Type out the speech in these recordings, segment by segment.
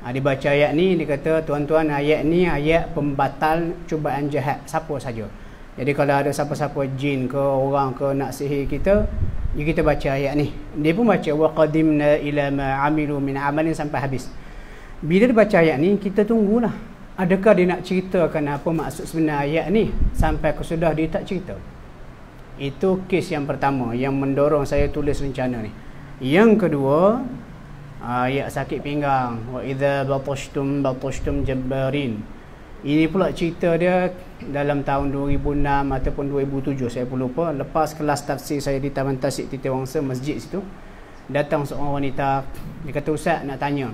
Dia baca ayat ni, dia kata, tuan-tuan, ayat ni ayat pembatal cubaan jahat siapa saja. Jadi kalau ada siapa-siapa jin ke orang ke nak sihir kita, kita baca ayat ni. Dia pun baca wa qadimna ila ma amilu min amalin sampai habis. Bila dia baca ayat ni, kita tunggulah. Adakah dia nak ceritakan apa maksud sebenar ayat ni? Sampai ke sudah dia tak cerita. Itu kes yang pertama yang mendorong saya tulis rencana ni. Yang kedua, ayat sakit pinggang, wa idza batashtum jabbarin. Ini pula cerita dia dalam tahun 2006 ataupun 2007, saya pun lupa. Lepas kelas tafsir saya di Taman Tasik Titi Wangsa, masjid situ, datang seorang wanita. Dia kata, Ustaz nak tanya,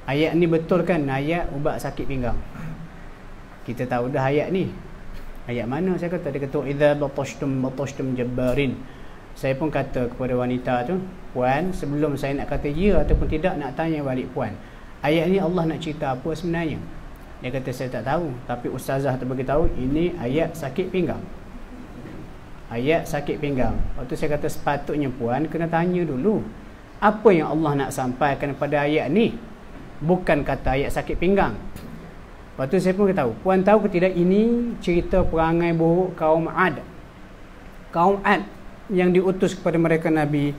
ayat ni betul kan ayat ubat sakit pinggang? Kita tahu dah ayat ni. Ayat mana? Saya kata. Dia kata, idza batashtum jabbarin. Saya pun kata kepada wanita tu, puan, sebelum saya nak kata ya ataupun tidak, nak tanya balik puan, ayat ni Allah nak cerita apa sebenarnya? Dia kata, saya tak tahu, tapi ustazah tu beritahu ini ayat sakit pinggang. Ayat sakit pinggang. Waktu saya kata, sepatutnya puan kena tanya dulu apa yang Allah nak sampaikan pada ayat ni, bukan kata ayat sakit pinggang. Waktu saya pun kata, puan tahu ke tidak ini cerita perangai buruk kaum Ad. Kaum Ad yang diutus kepada mereka Nabi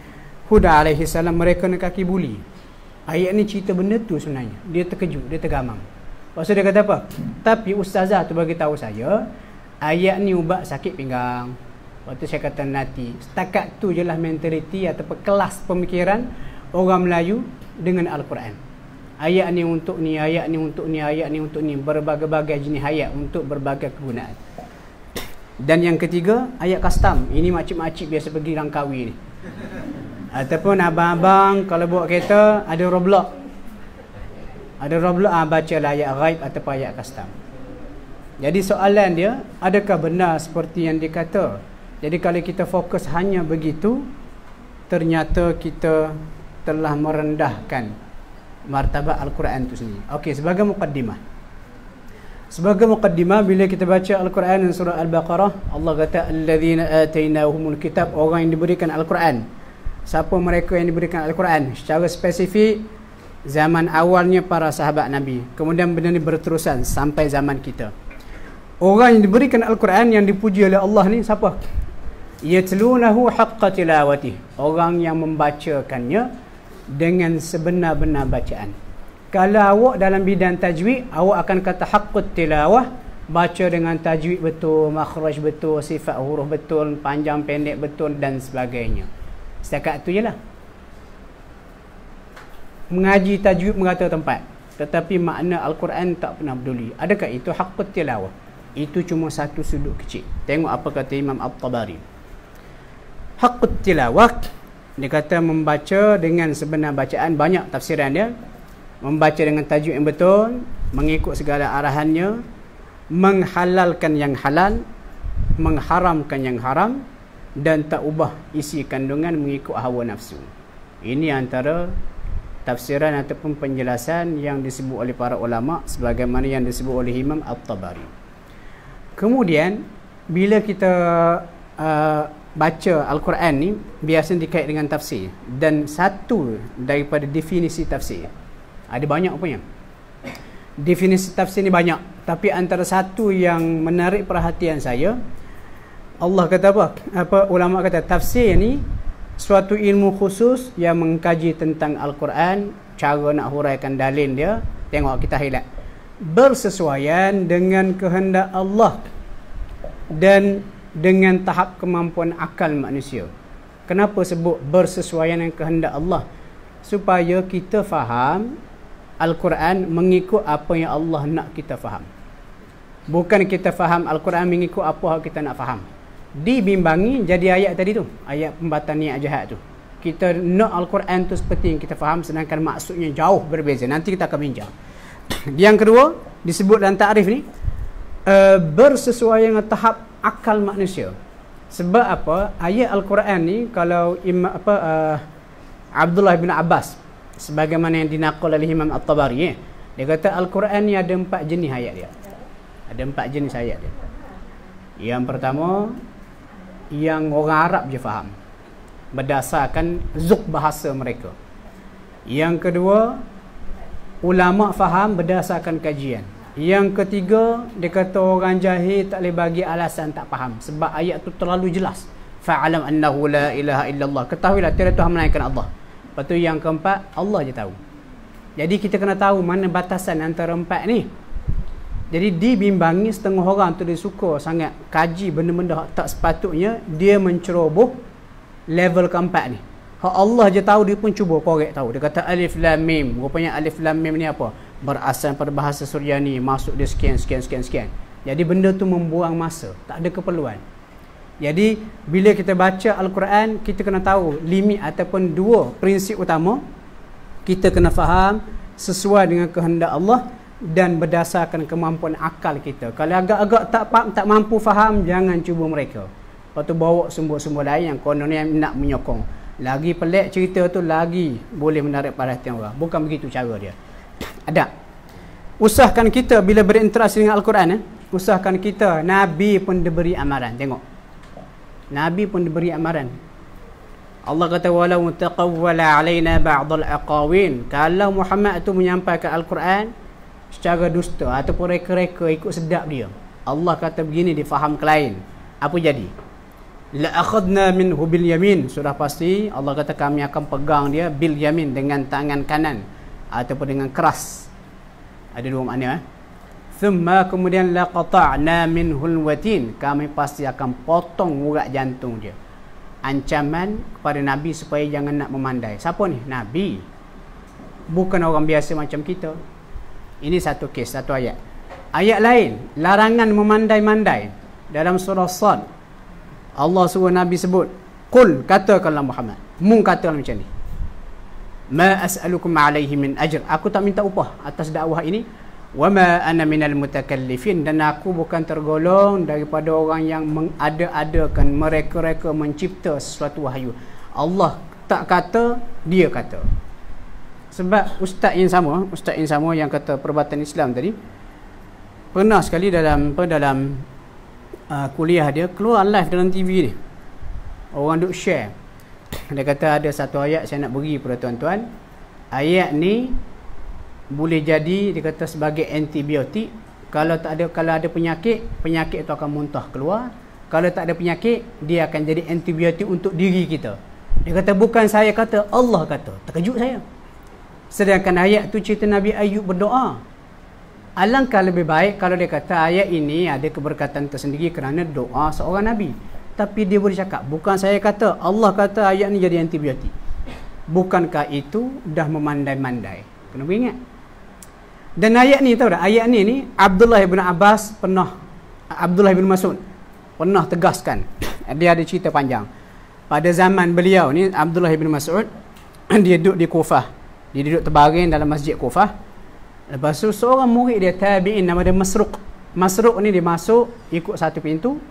Hud alaihi salam, mereka nak kaki buli. Ayat ni cerita benda tu sebenarnya. Dia terkejut, dia tergamam. Lepas tu dia kata apa? Tapi ustazah tu bagi tahu saya ayat ni ubat sakit pinggang. Waktu saya kata nanti, setakat tu je lah mentaliti ataupun kelas pemikiran orang Melayu dengan Al-Quran. Ayat ni untuk ni, ayat ni untuk ni, ayat ni untuk ni, berbagai-bagai jenis ayat untuk berbagai kegunaan. Dan yang ketiga, ayat custom. Ini makcik-makcik biasa pergi Langkawi ni. Ataupun abang-abang kalau bawa kereta ada Roblox. Ada Roblox, bacalah ayat ghaib ataupun ayat custom. Jadi soalan dia, adakah benar seperti yang dikata? Jadi kalau kita fokus hanya begitu, ternyata kita telah merendahkan martabat Al-Quran itu sendiri. Okey, sebagai muqaddimah. Sebagai muqaddimah, bila kita baca Al-Quran dan surah Al-Baqarah, Allah kata alladzina atainahumul kitab, orang yang diberikan Al-Quran. Siapa mereka yang diberikan Al-Quran? Secara spesifik, zaman awalnya para sahabat Nabi. Kemudian benda ni berterusan sampai zaman kita. Orang yang diberikan Al-Quran yang dipuji oleh Allah ni siapa? Yatlunahu haqqa tilawatih. Orang yang membacakannya dengan sebenar-benar bacaan. Kalau awak dalam bidang tajwid, awak akan kata haqqut tilawah, baca dengan tajwid betul, makhraj betul, sifat huruf betul, panjang pendek betul dan sebagainya. Setakat tu je lah. Mengaji tajwid merata tempat, tetapi makna Al-Quran tak pernah peduli. Adakah itu haqqut tilawah? Itu cuma satu sudut kecil. Tengok apa kata Imam At-Tabari. Haqqut tilawah, dia kata membaca dengan sebenar bacaan. Banyak tafsiran dia. Membaca dengan tajuk yang betul, mengikut segala arahannya, menghalalkan yang halal, mengharamkan yang haram, dan tak ubah isi kandungan mengikut hawa nafsu. Ini antara tafsiran ataupun penjelasan yang disebut oleh para ulama sebagaimana yang disebut oleh Imam At-Tabari. Kemudian bila kita baca Al-Quran ni, biasanya dikait dengan tafsir, dan satu daripada definisi tafsir, ada banyak punya definisi tafsir ni banyak, tapi antara satu yang menarik perhatian saya, Allah kata apa ulama kata tafsir ni suatu ilmu khusus yang mengkaji tentang Al-Quran, cara nak huraikan dalil dia. Tengok, kita highlight, bersesuaian dengan kehendak Allah dan dengan tahap kemampuan akal manusia. Kenapa sebut bersesuaian dengan kehendak Allah? Supaya kita faham Al-Quran mengikut apa yang Allah nak kita faham. Bukan kita faham Al-Quran mengikut apa kita nak faham. Dibimbangi jadi ayat tadi tu, ayat pembatal niat jahat tu. Kita nak Al-Quran tu seperti yang kita faham, sedangkan maksudnya jauh berbeza. Nanti kita akan bincang. Yang kedua disebut dalam ta'rif ni, bersesuaian dengan tahap akal manusia. Sebab apa? Ayat Al-Quran ni, kalau Abdullah bin Abbas, sebagaimana yang dinaqal oleh Imam At-Tabari, dia kata Al-Quran ni ada 4 jenis ayat dia. Ada 4 jenis ayat dia. Yang pertama, yang orang Arab je faham, berdasarkan zuk bahasa mereka. Yang kedua, ulama faham berdasarkan kajian. Yang ketiga, dia kata orang jahil tak boleh bagi alasan tak faham sebab ayat tu terlalu jelas. Fa'alam annahu la ilaha illallah. Ketahuilah tiada Tuhan melainkan Allah. Lepas tu yang keempat, Allah je tahu. Jadi kita kena tahu mana batasan antara empat ni. Jadi dibimbangi setengah orang tu dia suka sangat kaji benda-benda tak sepatutnya, dia menceroboh level keempat ni. Hak Allah je tahu, dia pun cuba korek tahu. Dia kata alif lam mim. Rupanya alif lam mim ni apa? Berasal pada bahasa Suryani, masuk dia sekian. Jadi benda tu membuang masa, tak ada keperluan. Jadi bila kita baca Al-Quran, kita kena tahu limit ataupun dua prinsip utama. Kita kena faham sesuai dengan kehendak Allah dan berdasarkan kemampuan akal kita. Kalau agak-agak tak mampu faham, jangan cuba mereka. Lepas tu bawa sumber-sumber lain yang kononnya nak menyokong. Lagi pelik cerita tu, lagi boleh menarik perhatian orang. Bukan begitu cara dia. Ada. Usahakan kita bila berinteraksi dengan Al-Quran, usahakan kita, Nabi pun diberi amaran. Tengok. Nabi pun diberi amaran. Allah kata walau taqawwala alaina ba'dal aqawin. Kalau Muhammad tu menyampaikan Al-Quran secara dusta ataupun reka-reka ikut sedap dia, Allah kata begini, difaham ke lain, apa jadi? La akhadna minhu bil yamin. Sudah pasti Allah kata kami akan pegang dia bil yamin, dengan tangan kanan ataupun dengan keras. Ada dua makna. Thumma, kemudian la qata'na minhul watin. Kami pasti akan potong urat jantung dia. Ancaman kepada Nabi supaya jangan nak memandai. Siapa ni? Nabi. Bukan orang biasa macam kita. Ini satu kes, satu ayat. Ayat lain, larangan memandai-mandai. Dalam surah Sad, Allah suruh Nabi sebut, Qul, katakanlah Muhammad. Mu katakan macam ni. Ma as'alukum alaihi min ajr. Aku tak minta upah atas dakwah ini. Wa ma ana minal mutakallifin. Dan aku bukan tergolong daripada orang yang mengada-adakan, mereka-reka mencipta sesuatu wahyu. Allah tak kata, dia kata. Sebab ustaz yang sama yang kata perubatan Islam tadi, pernah sekali dalam kuliah dia keluar live dalam TV ni. Orang duk share. Dia kata ada satu ayat saya nak bagi pada tuan-tuan. Ayat ni boleh jadi, dia kata, sebagai antibiotik. Kalau ada penyakit tu akan muntah keluar. Kalau tak ada penyakit, dia akan jadi antibiotik untuk diri kita. Dia kata bukan saya kata, Allah kata. Terkejut saya. Sedangkan ayat tu cerita Nabi Ayub berdoa. Alangkah lebih baik kalau dia kata ayat ini ada keberkatan tersendiri kerana doa seorang Nabi. Tapi dia boleh cakap, bukan saya kata, Allah kata ayat ni jadi antibiotik. Bukankah itu dah memandai-mandai? Kena ingat. Dan ayat ni, tahu tak? Ayat ni Abdullah bin Mas'ud pernah tegaskan. Dia ada cerita panjang. Pada zaman beliau ni, Abdullah bin Mas'ud, dia duduk di Kufah. Dia duduk terbaring dalam masjid Kufah. Lepas tu seorang murid dia tabi'in nama dia Masruq. Masruq ni dia masuk ikut satu pintu.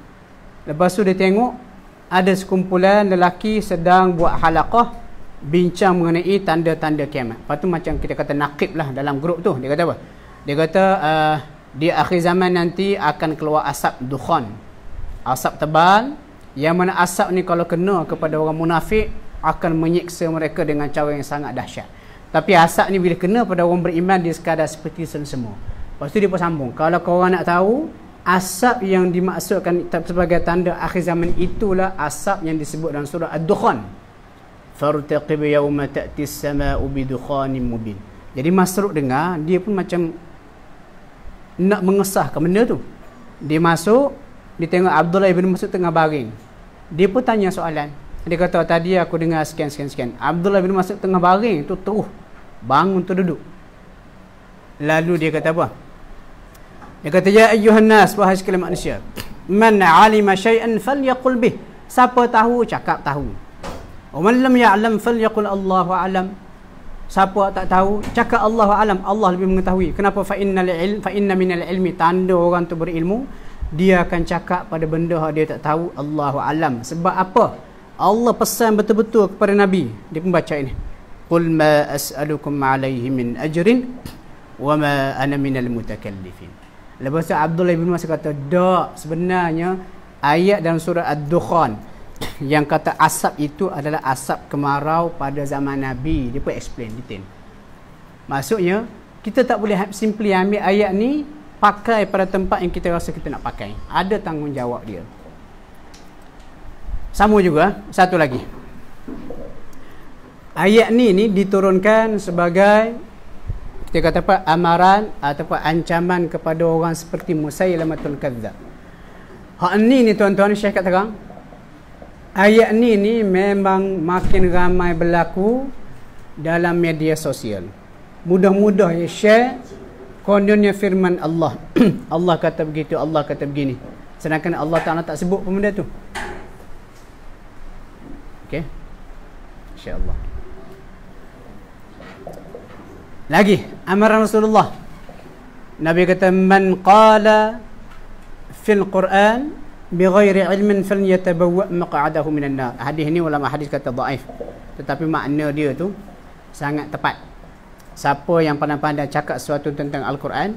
Lepas tu dia tengok ada sekumpulan lelaki sedang buat halaqah bincang mengenai tanda-tanda kiamat. Lepas tu macam kita kata naqib lah dalam grup tu. Dia kata apa? Dia kata di akhir zaman nanti akan keluar asap dukhan. Asap tebal, yang mana asap ni kalau kena kepada orang munafik akan menyiksa mereka dengan cara yang sangat dahsyat. Tapi asap ni bila kena pada orang beriman, dia sekadar seperti semua. Lepas tu dia pun sambung, kalau korang nak tahu, asap yang dimaksudkan sebagai tanda akhir zaman itulah asap yang disebut dalam surah Ad-Dukhan. Fartaqib yawma ta'ti as-sama'u bidukhanin mubin. Jadi Masruq dengar, dia pun macam nak mengesahkan benda tu. Dia masuk, dia tengok Abdullah bin Mas'ud tengah baring. Dia pun tanya soalan. Dia kata, tadi aku dengar sekian. Abdullah bin Mas'ud tengah baring tu terus bangun tu duduk. Lalu dia kata apa? Dia kata, ya ayyuhan nas, wahai sekalian manusia, man 'alima syai'an falyaqul bih. Siapa tahu cakap tahu. Wa man lam ya'lam falyaqul Allahu a'lam. Siapa tak tahu cakap Allahu a'lam, Allah lebih mengetahui. Kenapa? Fa inna minal ilmi, tanda orang tu berilmu, dia akan cakap pada benda dia tak tahu, Allahu a'lam. Sebab apa? Allah pesan betul-betul kepada Nabi. Dia pun baca ini. Qul ma as'alukum 'alaihi min ajrin wa ma ana minal mutakallifin. Lepas tu Abdullah bin Mas'ud kata, "Tak, sebenarnya ayat dalam surah Ad-Dukhan yang kata asap itu adalah asap kemarau pada zaman Nabi." Dia pun explain detail. Maksudnya Kita tak boleh simply ambil ayat ni pakai pada tempat yang kita rasa kita nak pakai. Ada tanggungjawab dia. Sama juga, satu lagi. Ayat ni diturunkan sebagai, kita kata apa, amaran ataupun ancaman kepada orang seperti Musailamatul Kadzdzab. Hak ni tuan-tuan, Syekh kat terang. Ayat ni memang makin ramai berlaku dalam media sosial. Mudah-mudah share kononnya firman Allah. Allah kata begitu, Allah kata begini. Sedangkan Allah Ta'ala tak sebut pun benda tu. Okey. Insya-Allah. Lagi amaran Rasulullah. Nabi kata man qala fil Quran bighairi ilmin falyatabawwa maq'adahu minan nar. Hadis ni ulama hadis kata dhaif. Tetapi makna dia tu sangat tepat. Siapa yang pandai-pandai cakap sesuatu tentang Al-Quran,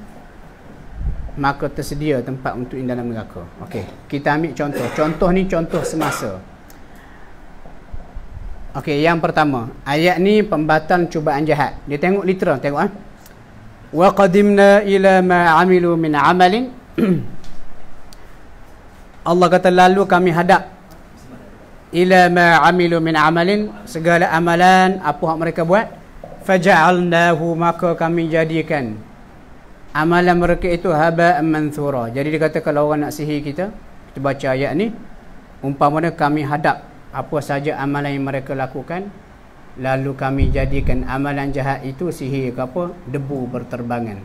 maka tersedia tempat untuk di dalam neraka. Okey, kita ambil contoh. Contoh ni contoh semasa. Okey, yang pertama, ayat ni pembatalan cubaan jahat. Dia tengok literal, tengok wa qadimna ila ma amilu min amalin. Allah kata lalu kami hadap ila ma amilu min amalin, segala amalan apa yang mereka buat, faja'alnahu, maka kami jadikan amalan mereka itu haba'an manthura. Jadi dia kata kalau orang nak sihir kita baca ayat ni, umpamanya kami hadap apa saja amalan yang mereka lakukan, lalu kami jadikan amalan jahat itu sihir ke apa, debu berterbangan,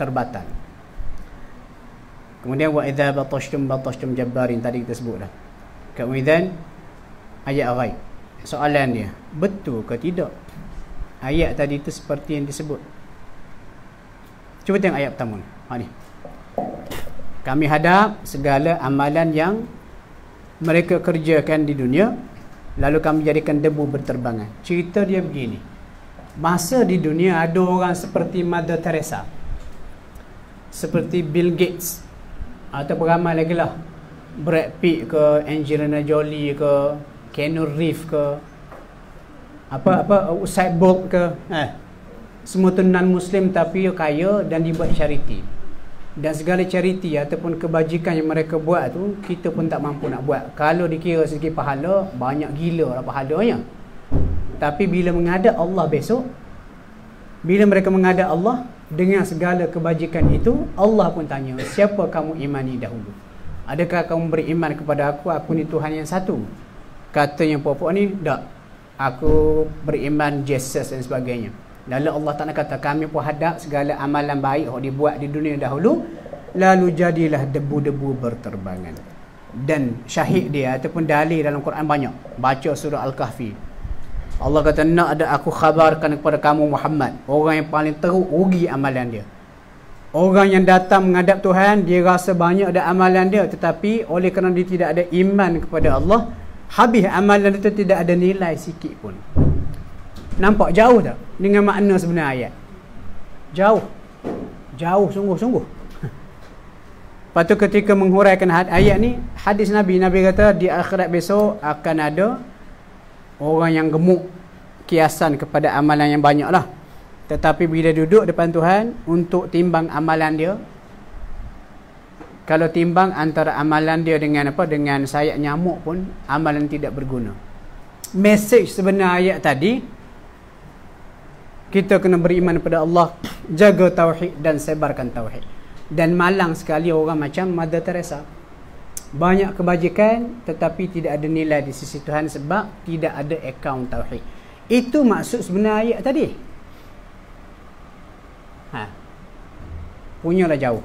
terbatal. Kemudian wa idza batashtum jabbarin, tadi kita sebut dah. Kemudian ayat ghaib. Soalan dia, betul ke tidak ayat tadi itu seperti yang disebut? Cuba tengok ayat pertama ni. Kami hadap segala amalan yang mereka kerjakan di dunia, lalu kami jadikan debu berterbangan. Cerita dia begini. Masa di dunia ada orang seperti Mother Teresa, seperti Bill Gates, atau beramai lagi lah, Brad Pitt ke, Angelina Jolie ke, Keanu Reeves ke, apa Usaid Bolt ke, semua tu non-Muslim tapi kaya dan dibuat charity. Dan segala charity ataupun kebajikan yang mereka buat tu, kita pun tak mampu nak buat. Kalau dikira segi pahala, banyak gila lah pahalanya. Tapi bila menghadap Allah besok, bila mereka menghadap Allah dengan segala kebajikan itu, Allah pun tanya, siapa kamu imani dahulu? Adakah kamu beriman kepada aku ni Tuhan yang satu? Katanya puak-puak ni, tak, aku beriman Jesus dan sebagainya. Lalu Allah Ta'ala kata, kami pun hadap segala amalan baik yang dibuat di dunia dahulu, lalu jadilah debu-debu berterbangan. Dan syahid dia ataupun dalil dalam Quran banyak. Baca surah Al-Kahfi, Allah kata, nak ada aku khabarkan kepada kamu Muhammad, orang yang paling teruk rugi amalan dia. Orang yang datang menghadap Tuhan, dia rasa banyak ada amalan dia, tetapi oleh kerana dia tidak ada iman kepada Allah, habis amalan itu tidak ada nilai sikit pun. Nampak jauh tak dengan makna sebenar ayat? Jauh sungguh-sungguh. Lepas tu ketika menghuraikan ayat ni, hadis Nabi kata di akhirat besok akan ada orang yang gemuk kiasan kepada amalan yang banyak lah, tetapi bila duduk depan Tuhan untuk timbang amalan dia, kalau timbang antara amalan dia dengan dengan sayap nyamuk pun, amalan tidak berguna. Mesej sebenar ayat tadi, kita kena beriman kepada Allah, jaga tauhid dan sebarkan tauhid. Dan malang sekali orang macam Mother Teresa, banyak kebajikan tetapi tidak ada nilai di sisi Tuhan sebab tidak ada akaun tauhid. Itu maksud sebenar ayat tadi. Punyalah jauh.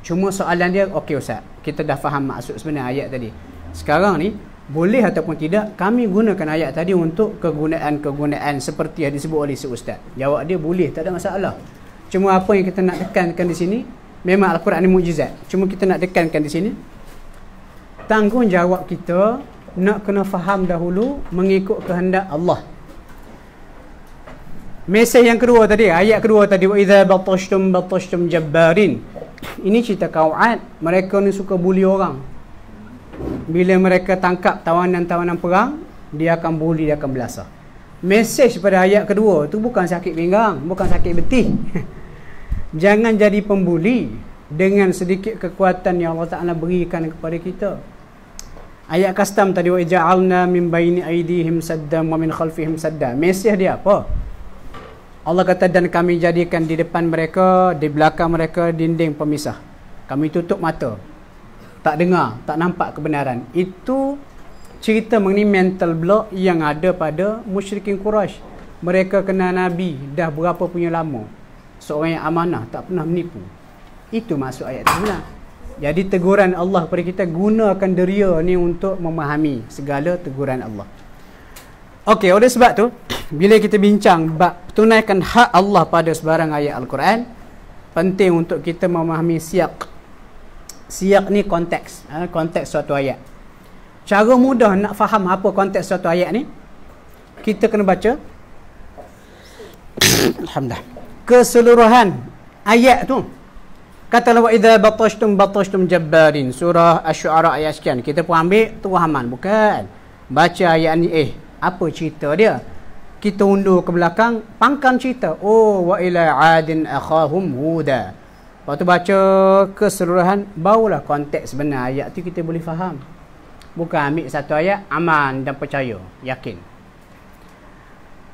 Cuma soalan dia, okey Ustaz, kita dah faham maksud sebenar ayat tadi. Sekarang ni boleh ataupun tidak kami gunakan ayat tadi untuk kegunaan-kegunaan seperti yang disebut oleh si Ustaz? Jawab dia boleh, tak ada masalah. Cuma apa yang kita nak tekankan di sini, memang Al-Quran ni mukjizat. Cuma kita nak tekankan di sini, tanggungjawab kita nak kena faham dahulu mengikut kehendak Allah. Mesej yang kedua tadi, ayat kedua tadi, wa idza batashtum jabbarin. Ini cerita kaum Ad, mereka ni suka bully orang. Bila mereka tangkap tawanan-tawanan perang, dia akan bully, dia akan belasah. Mesej pada ayat kedua tu bukan sakit pinggang, bukan sakit betih. Jangan jadi pembuli dengan sedikit kekuatan yang Allah Ta'ala berikan kepada kita. Ayat custom tadi, wa ja'alna min baini aydihim saddan wa min khalfihim saddan. Mesej dia apa? Allah kata, dan kami jadikan di depan mereka, di belakang mereka dinding pemisah. Kami tutup mata, tak dengar, tak nampak kebenaran. Itu cerita mengenai mental block yang ada pada musyrikin Quraisy. Mereka kenal Nabi dah berapa punya lama, seorang yang amanah, tak pernah menipu. Itu maksud ayat itu lah. Jadi teguran Allah kepada kita, gunakan deria ni untuk memahami segala teguran Allah. Okey, oleh sebab tu, bila kita bincang bab tunaikan hak Allah pada sebarang ayat Al-Quran, penting untuk kita memahami siyak. Siyak ni konteks, konteks suatu ayat. Cara mudah nak faham apa konteks suatu ayat ni, kita kena baca alhamdulillah keseluruhan ayat tu. Katalah wa idza batashtum jabbarin, surah Asy-Syu'ara ayat sekian. Kita pun ambil tu haman, bukan. Baca ayat ni, apa cerita dia? Kita undur ke belakang, pangkal cerita. Oh, wa ila 'adin akhahum huda. Lepas tu baca keseluruhan, barulah konteks sebenar ayat tu kita boleh faham. Bukan ambil satu ayat, aman dan percaya, yakin.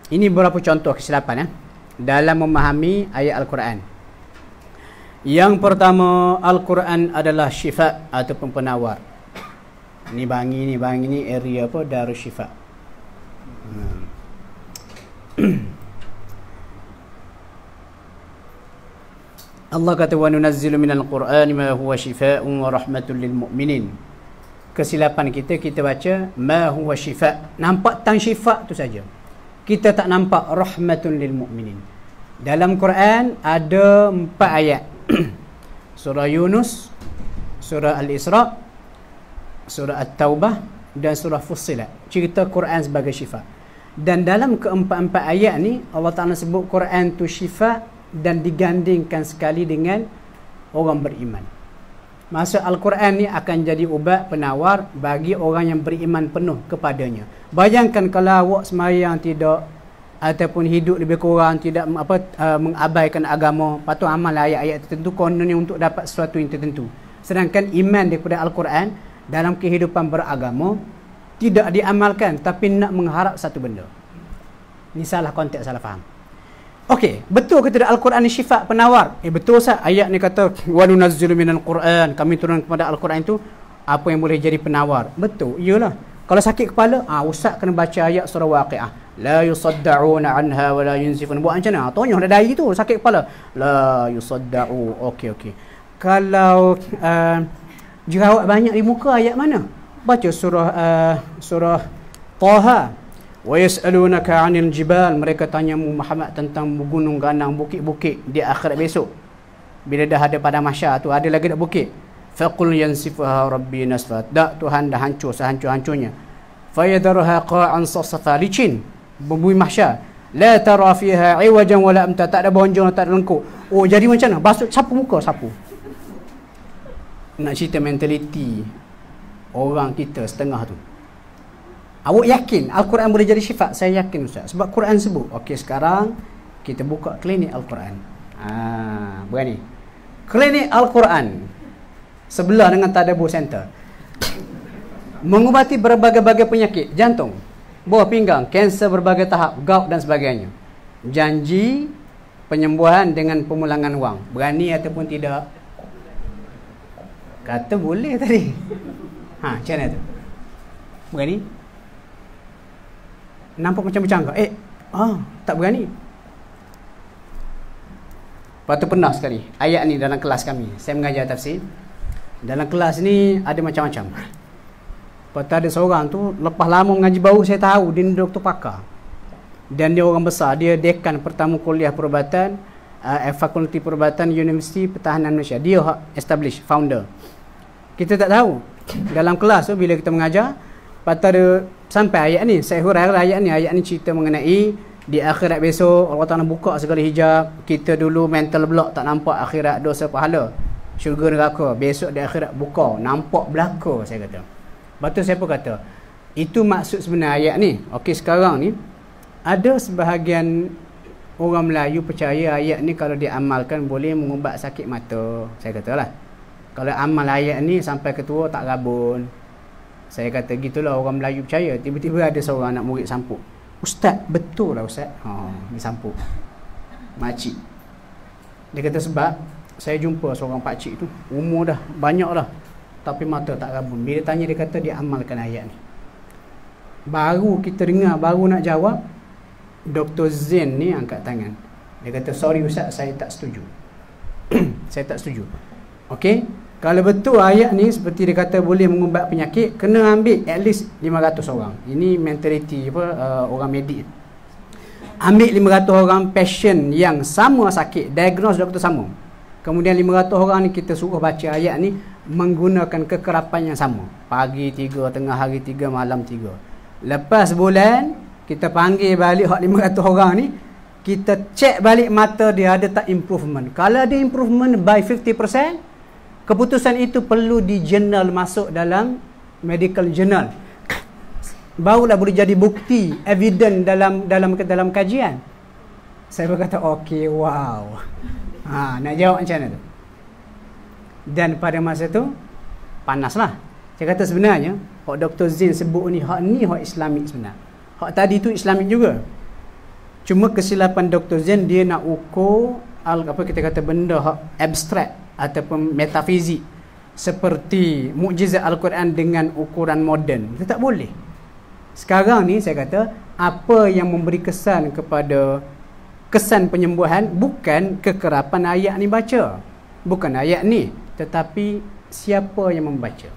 Ini beberapa contoh kesilapan dalam memahami ayat Al-Quran. Yang pertama, Al-Quran adalah syifa ataupun penawar. Ni bangi ni area apa? Darus Syifa. Allah kata, wa nunazzilu minal Qur'ani ma huwa shifaa'un wa rahmatun lil mu'minin. Kesilapan kita baca ma huwa shifa', nampak tang syifa' tu saja. Kita tak nampak rahmatun lil mu'minin. Dalam Quran ada 4 ayat. Surah Yunus, surah Al-Isra, surah At-Taubah dan surah Fussilat. Cerita Quran sebagai syifa'. Dan dalam keempat-empat ayat ni Allah Ta'ala sebut Quran tu syifa' dan digandingkan sekali dengan orang beriman. Maksud Al-Quran ni akan jadi ubat penawar bagi orang yang beriman penuh kepadanya. Bayangkan kalau awak sembahyang tidak, ataupun hidup lebih kurang tidak mengabaikan agama, patut amal ayat-ayat tertentu kononnya untuk dapat sesuatu yang tertentu. Sedangkan iman daripada Al-Quran dalam kehidupan beragama tidak diamalkan, tapi nak mengharap satu benda. Ini salah konteks, salah faham. Okey, betul ke tidak Al-Quran ni syifa' penawar? Betul sah. Ayat ni kata wa nunazzilu minal Quran, kami turun kepada Al-Quran itu apa yang boleh jadi penawar. Betul, iyalah. Kalau sakit kepala, ustaz kena baca ayat surah Waqiah. La yusadda'una anha wa la yunzifun. Buat macam mana? Tonyong dah dari tu sakit kepala. La yusadda'u. Okey. Kalau jerawat banyak di muka, ayat mana? Baca surah Taha. Wa yas'alunaka 'anil jibal, mereka tanya Muhammad tentang gunung ganang, bukit-bukit di akhirat besok. Bila dah ada pada mahsyar tu, ada lagi dak bukit. Faqul yansifuha rabbi nasfat. Dak, Tuhan dah hancur sehancur-hancurnya. Fayadharuha qa'an safsafa, licin bumi mahsyar. La tara fiha 'iwajan wala amta, tak ada bonjol, tak ada lengkuk. Oh, jadi macam mana? Basuh, sapu muka, sapu. Nak cerita mentaliti orang kita setengah tu. Awak yakin Al-Quran boleh jadi syifa'? Saya yakin ustaz, sebab Quran sebut. Okey, sekarang kita buka klinik Al-Quran. Berani. Klinik Al-Quran sebelah dengan Tadabbur Center. Mengubati berbagai-bagai penyakit, jantung, buah pinggang, kanser berbagai tahap, gout dan sebagainya. Janji penyembuhan dengan pemulangan wang. Berani ataupun tidak? Kata boleh tadi. Macam mana tu? Berani? Nampak macam bercanggah. Tak berani. Lepas tu pernah sekali ayat ni dalam kelas kami. Saya mengajar tafsir. Dalam kelas ni ada macam-macam. Lepas tu ada seorang tu, lepas lama mengaji baru saya tahu dia ni doktor pakar. Dan dia orang besar. Dia dekan pertama kuliah perubatan, Fakulti Perubatan Universiti Pertahanan Malaysia. Dia establish, founder. Kita tak tahu. Dalam kelas tu bila kita mengajar, lepas tu ada sampai ayat ni, saya huraikan ayat ni cerita mengenai di akhirat besok Allah Ta'ala buka segala hijab. Kita dulu mental block, tak nampak akhirat, dosa pahala, syurga neraka. Besok di akhirat buka, nampak belaka, saya kata. Lepas tu saya pun kata, itu maksud sebenar ayat ni. Okey, sekarang ni ada sebahagian orang Melayu percaya ayat ni kalau diamalkan boleh mengubat sakit mata. Saya katalah, kalau amal ayat ni sampai ketua tak rabun. Saya kata gitulah orang Melayu percaya. Tiba-tiba ada seorang anak murid sampuk. Ustaz, betul lah Ustaz. Dia sampuk. Makcik. Dia kata sebab saya jumpa seorang pakcik tu, umur dah banyak dah, tapi mata tak rabun. Bila tanya dia kata dia amalkan ayat ni. Baru kita dengar, baru nak jawab, Dr. Zain ni angkat tangan. Dia kata sorry Ustaz, saya tak setuju. Saya tak setuju. Okey, kalau betul ayat ni seperti dia kata boleh mengubat penyakit, kena ambil at least 500 orang. Ini mentality orang medik. Ambil 500 orang patient yang sama sakit, diagnose doktor sama. Kemudian 500 orang ni kita suruh baca ayat ni menggunakan kekerapan yang sama. Pagi 3, tengah hari 3, malam 3. Lepas bulan kita panggil balik 500 orang ni, kita cek balik mata dia ada tak improvement. Kalau ada improvement by 50%, keputusan itu perlu di jurnal, masuk dalam medical journal. Barulah boleh jadi bukti, evidence dalam kajian. Saya berkata okey, wow. Nak jawab macam mana tu? Dan pada masa tu panaslah. Saya kata sebenarnya hak Dr. Zain sebut ni hak Islamik sebenar. Hak tadi tu Islamik juga. Cuma kesilapan Dr. Zain, dia nak ukur benda hak abstrak ataupun metafizik seperti mukjizat Al-Quran dengan ukuran moden. Itu tak boleh. Sekarang ni saya kata apa yang memberi kesan kepada kesan penyembuhan bukan kekerapan ayat ni baca, bukan ayat ni, tetapi siapa yang membaca.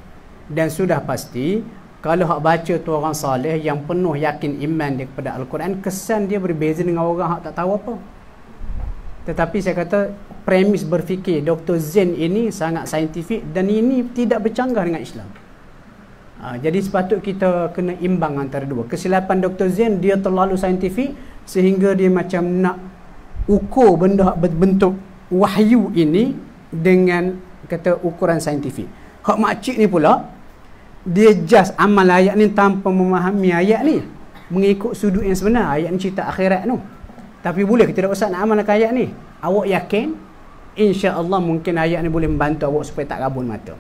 Dan sudah pasti kalau hak baca tu orang soleh yang penuh yakin iman dia kepada Al-Quran, kesan dia berbeza dengan orang hak tak tahu apa. Tetapi saya kata premis berfikir Dr. Zain ini sangat saintifik dan ini tidak bercanggah dengan Islam. Jadi sepatut kita kena imbang antara dua. Kesilapan Dr. Zain, dia terlalu saintifik sehingga dia macam nak ukur benda berbentuk wahyu ini dengan kata ukuran saintifik. Hak makcik ni pula, dia just amal ayat ni tanpa memahami ayat ni, mengikut sudut yang sebenar. Ayat ni cerita akhirat tu. Tapi boleh kita tak usah nak amalkan ayat ni. Awak yakin insya-Allah mungkin ayat ni boleh membantu awak supaya tak rabun mata.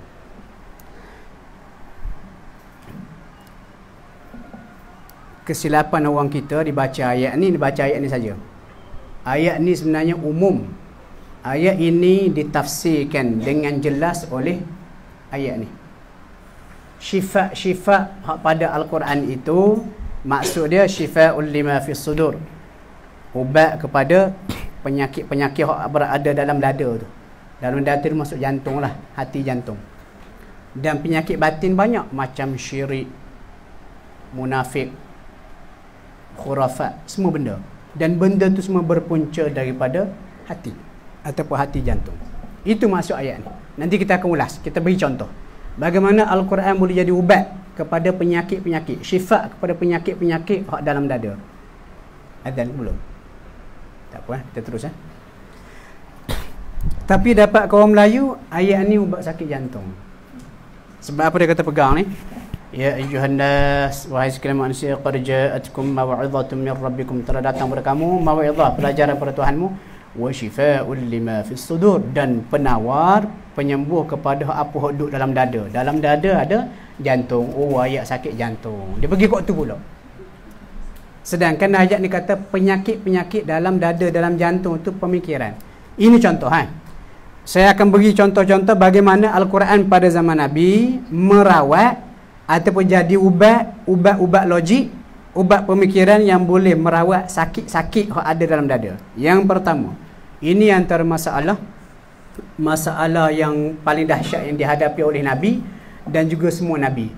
Kesilapan orang kita dibaca ayat ni saja. Ayat ni sebenarnya umum. Ayat ini ditafsirkan dengan jelas oleh ayat ni. Syifa hak pada Al-Quran itu maksud dia syifa'ul lima fis sudur. Ubat kepada penyakit-penyakit yang berada dalam dada tu. Dalam dada tu masuk jantung lah, hati jantung. Dan penyakit batin banyak, macam syirik, munafik, khurafat, semua benda. Dan benda tu semua berpunca daripada hati ataupun hati jantung. Itu masuk ayat ni. Nanti kita akan ulas, kita beri contoh bagaimana Al-Quran boleh jadi ubat kepada penyakit-penyakit, syifa kepada penyakit-penyakit hak dalam dada. Adzan belum? Tak apa, kita terus. Tapi dapat kaum Melayu, ayat ni ubat sakit jantung. Sebab apa dia kata pegang ni? Ya ayyuhan nas, wahai sekalian manusia, qad ja'atkum maw'izatun min rabbikum, telah datang kepada kamu mau'izah, pelajaran pada Tuhanmu, wa shifaa'un lima fis sudur, dan penawar, penyembuh kepada apa hak duduk dalam dada. Dalam dada ada jantung. Oh, ayat sakit jantung. Dia pergi kat tu pula. Sedangkan ayat ni kata penyakit-penyakit dalam dada, dalam jantung tu pemikiran. Ini contoh. Saya akan beri contoh-contoh bagaimana Al-Quran pada zaman Nabi merawat ataupun jadi ubat logik, ubat pemikiran yang boleh merawat sakit-sakit yang ada dalam dada. Yang pertama, ini antara masalah yang paling dahsyat yang dihadapi oleh Nabi dan juga semua Nabi.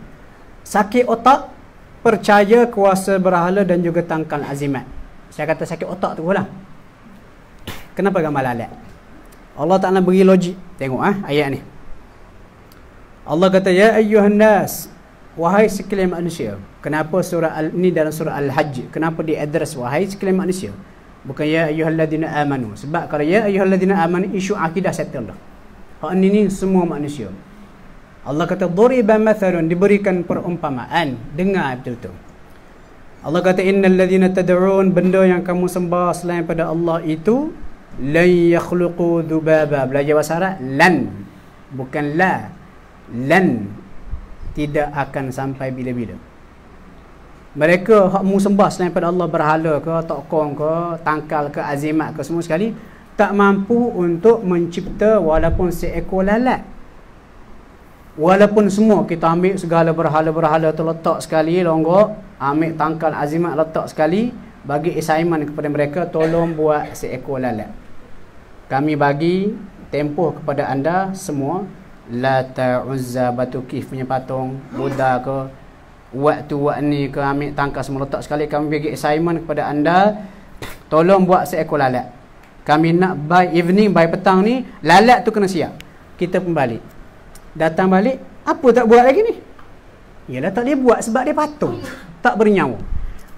Sakit otak, percaya kuasa berhala dan juga tangkal azimat. Saya kata sakit otak tu pula. Kenapa gambar lalat? Allah Ta'ala beri logik. Tengok ayat ni. Allah kata, ya ayyuhan nas, wahai sekalian manusia. Kenapa ni dalam surah Al-Hajj? Kenapa dia address wahai sekalian manusia? Bukan ya ayyuhalladzina amanu. Sebab kalau ya ayyuhalladzina amanu, isu akidah settle dah. Hak ni semua manusia. Allah kata duriba mathalun, diberikan perumpamaan. Dengar betul-betul. Allah kata innal ladzina tad'un, benda yang kamu sembah selain pada Allah itu lan yakhluqu dzubaba. Belajar bahasa Arab, lan bukan la. Lan, tidak akan sampai bila-bila. Mereka hak mu sembah selain pada Allah, berhala ke, tokong ke, tangkal ke, azimat ke, semua sekali tak mampu untuk mencipta walaupun seekor lalat. Walaupun semua kita ambil segala berhala-berhala tu letak sekali longgok, ambil tangkal azimat letak sekali, bagi assignment kepada mereka, tolong buat seekor lalat. Kami bagi tempoh kepada anda semua, Lata, Uzza, Batu Kif punya patung, Buddha ke, waktu ni ke, ambil tangkal semua letak sekali. Kami bagi assignment kepada anda, tolong buat seekor lalat. Kami nak by evening, by petang ni, lalat tu kena siap. Kita pun balik. Datang balik, apa tak buat lagi ni? Yalah tak dia buat sebab dia patung, tak bernyawa.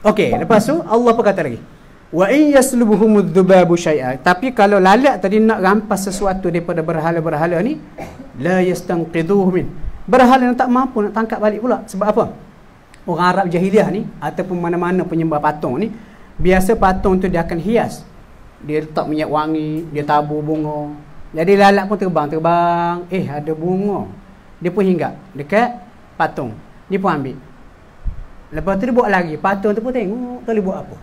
Okey, lepas tu Allah berkata lagi, wa in yaslubuhumudz dzubabu syai'a. Tapi kalau lalat tadi nak rampas sesuatu daripada berhala-berhala ni, la yastanqidhuhu min. Berhala yang tak mampu nak tangkap balik pula. Sebab apa? Orang Arab jahiliah ni ataupun mana-mana penyembah patung ni, biasa patung tu dia akan hias. Dia letak minyak wangi, dia tabur bunga. Jadi lalat pun terbang, ada bunga. Dia pun hinggap dekat patung. Dia pun ambil. Lepas tu dia buat lagi. Patung tu pun tengok, tak boleh buat apa.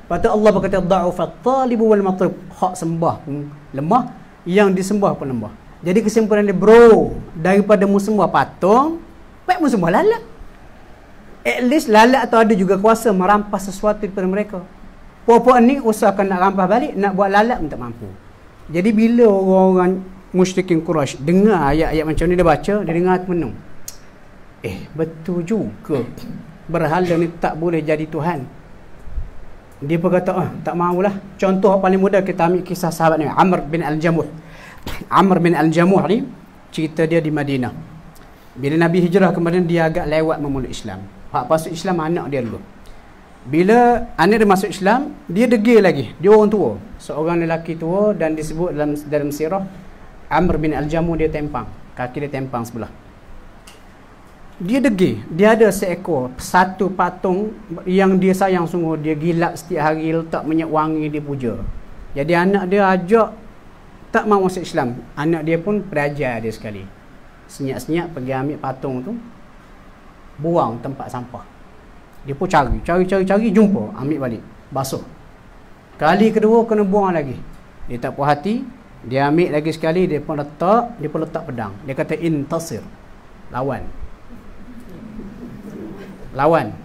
Lepas tu Allah berkata, dha'ufat talibu wal matlub. Hak sembah pun lemah, yang disembah pun lemah. Jadi kesimpulan dia, bro, daripada mu sembah patung, baik mu sembah lalat. At least lalat tu ada juga kuasa merampas sesuatu daripada mereka. Puan-puan ni usahakan nak rampas balik, nak buat lalat pun tak mampu. Jadi bila orang-orang musyrikin Quraisy dengar ayat-ayat macam ni, dia baca, dia dengar termenung. Betul juga, berhala ni tak boleh jadi Tuhan. Dia berkata, tak mahulah. Contoh paling mudah, kita ambil kisah sahabat ni, Amr bin Al-Jamuh. Amr bin Al-Jamuh ni, cerita dia di Madinah. Bila Nabi hijrah ke Madinah, dia agak lewat memeluk Islam. Hak masuk Islam anak dia dulu. Bila anak dia masuk Islam, dia degil lagi. Dia orang tua, seorang lelaki tua, dan disebut dalam sirah, Amr bin Al-Jamuh dia tempang, kaki dia tempang sebelah. Dia degil. Dia ada seekor, satu patung yang dia sayang sungguh. Dia gilap setiap hari, letak minyak wangi, dia puja. Jadi anak dia ajak, tak mahu masuk Islam. Anak dia pun belajar dia sekali. Senyap-senyap pergi ambil patung tu, buang tempat sampah. Dia pun cari, jumpa, ambil balik, basuh. Kali kedua kena buang lagi. Dia tak puas hati, dia ambil lagi sekali, dia pun letak pedang. Dia kata intasir, lawan.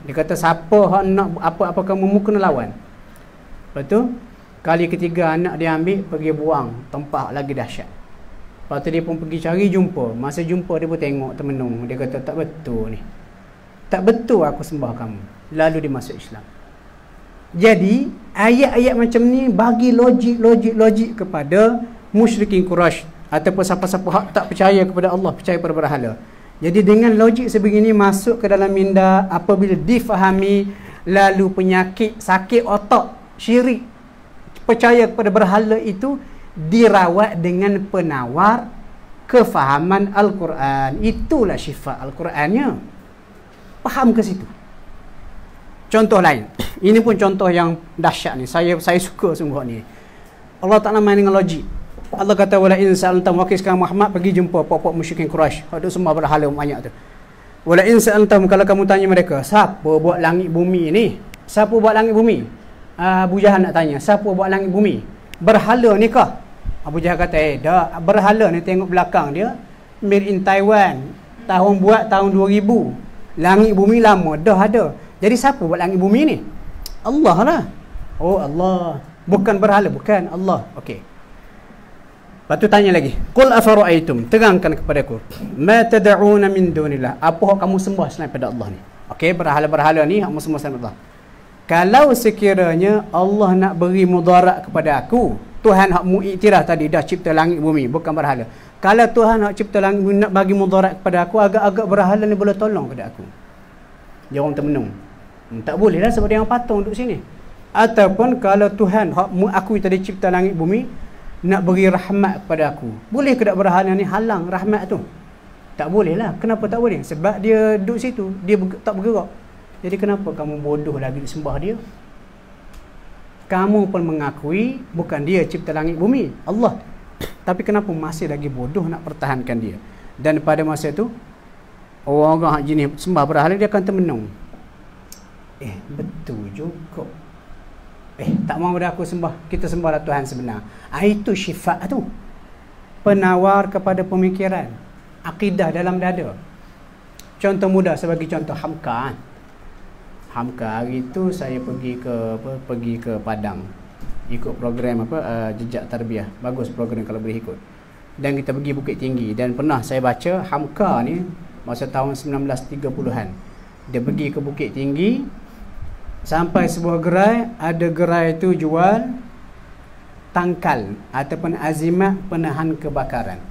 Dia kata siapa hak nak apa kamu kena lawan. Lepas tu kali ketiga anak dia ambil, pergi buang tempat lagi dahsyat. Lepas tu dia pun pergi cari, jumpa. Masa jumpa dia pun tengok termenung. Dia kata tak betul ni, tak betul aku sembah kamu. Lalu dia masuk Islam. Jadi ayat-ayat macam ni bagi logik kepada musyrikin Quraisy ataupun siapa-siapa hak tak percaya kepada Allah, percaya pada berhala. Jadi dengan logik sebegini masuk ke dalam minda, apabila difahami, lalu penyakit sakit otak syirik percaya kepada berhala itu dirawat dengan penawar kefahaman Al-Quran. Itulah syifa Al-Qurannya. Faham ke situ? Contoh lain. Ini pun contoh yang dahsyat ni. Saya suka sungguh ni. Allah Ta'ala main dengan logik. Allah kata, wala in sa'altam, wakil sekarang Muhammad pergi jumpa pokok musyrikin Quraisy. Ada semua berhala banyak tu. Wala in sa'altam, kalau kamu tanya mereka, siapa buat langit bumi ni? Siapa buat langit bumi? Abu Jahal nak tanya, siapa buat langit bumi? Berhala ni kah? Abu Jahal kata, dah, berhala ni tengok belakang dia, made in Taiwan, tahun 2000. Langit bumi lama dah ada. Jadi siapa buat langit bumi ni? Allah lah. Oh Allah, bukan berhala, bukan Allah. Okey. Lepas tu tanya lagi, qul afara'aitum, terangkan kepadaku, ma tad'una min dunillah, apa yang kamu sembah selain pada Allah ni? Okey, berhala-berhala ni kamu sembah selain Allah. Kalau sekiranya Allah nak beri mudarat kepada aku, Tuhan hak mu iktiraf tadi dah cipta langit bumi, bukan berhala. Kalau Tuhan hak cipta langit bumi nak bagi mudarat kepada aku, agak-agak berhala ni boleh tolong kepada aku. Dia orang termenung. Tak boleh lah sebab dia yang patung duduk sini. Ataupun kalau Tuhan aku tadi cipta langit bumi nak beri rahmat kepada aku, boleh ke tak berhala ni halang rahmat tu? Tak boleh lah. Kenapa tak boleh? Sebab dia duduk situ, dia tak bergerak. Jadi kenapa kamu bodoh lagi sembah dia? Kamu pun mengakui bukan dia cipta langit bumi, Allah. Tapi kenapa masih lagi bodoh nak pertahankan dia? Dan pada masa itu orang-orang jenis sembah berhala dia akan termenung. Betul juga. Tak mahu dah aku sembah. Kita sembahlah Tuhan sebenar. Itu syifa tu. Penawar kepada pemikiran, akidah dalam dada. Contoh mudah sebagai contoh Hamka. Hamka hari itu saya pergi ke Padang. Ikut program jejak tarbiyah. Bagus program kalau boleh ikut. Dan kita pergi Bukit Tinggi, dan pernah saya baca Hamka ni masa tahun 1930-an. Dia pergi ke Bukit Tinggi, sampai sebuah gerai, ada gerai itu jual tangkal ataupun azimat penahan kebakaran.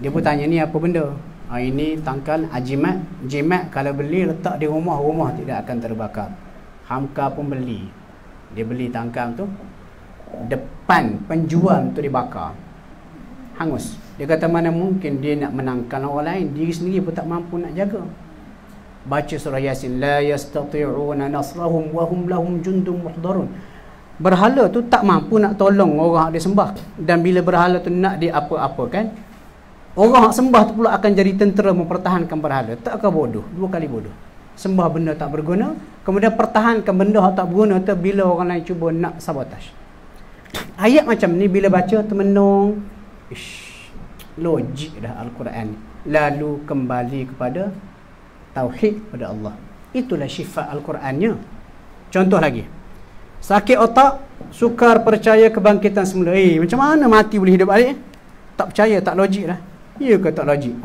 Dia pun tanya, ni apa benda? Ini tangkal azimat, jimat, kalau beli letak di rumah, rumah tidak akan terbakar. Hamka pun beli. Dia beli tangkal tu, depan penjual tu dibakar, hangus. Dia kata mana mungkin dia nak menangkan orang lain, diri sendiri pun tak mampu nak jaga. Baca surah Yasin, la yastati'una nasrahum wa hum lahum jundum muhdarun. Berhala tu tak mampu nak tolong orang dia sembah, dan bila berhala tu nak dia apa-apakan, orang yang sembah tu pula akan jadi tentera mempertahankan berhala. Takkah bodoh? Dua kali bodoh. Sembah benda tak berguna, kemudian pertahankan benda yang tak berguna tu bila orang lain cuba nak sabotaj. Ayat macam ni bila baca termenung, logik dah Al-Quran. Lalu kembali kepada tauhid pada Allah. Itulah syifa Al-Qurannya. Contoh lagi, sakit otak, sukar percaya kebangkitan semula. Macam mana mati boleh hidup balik? Tak percaya, tak logik dah. Ya ke tak logik?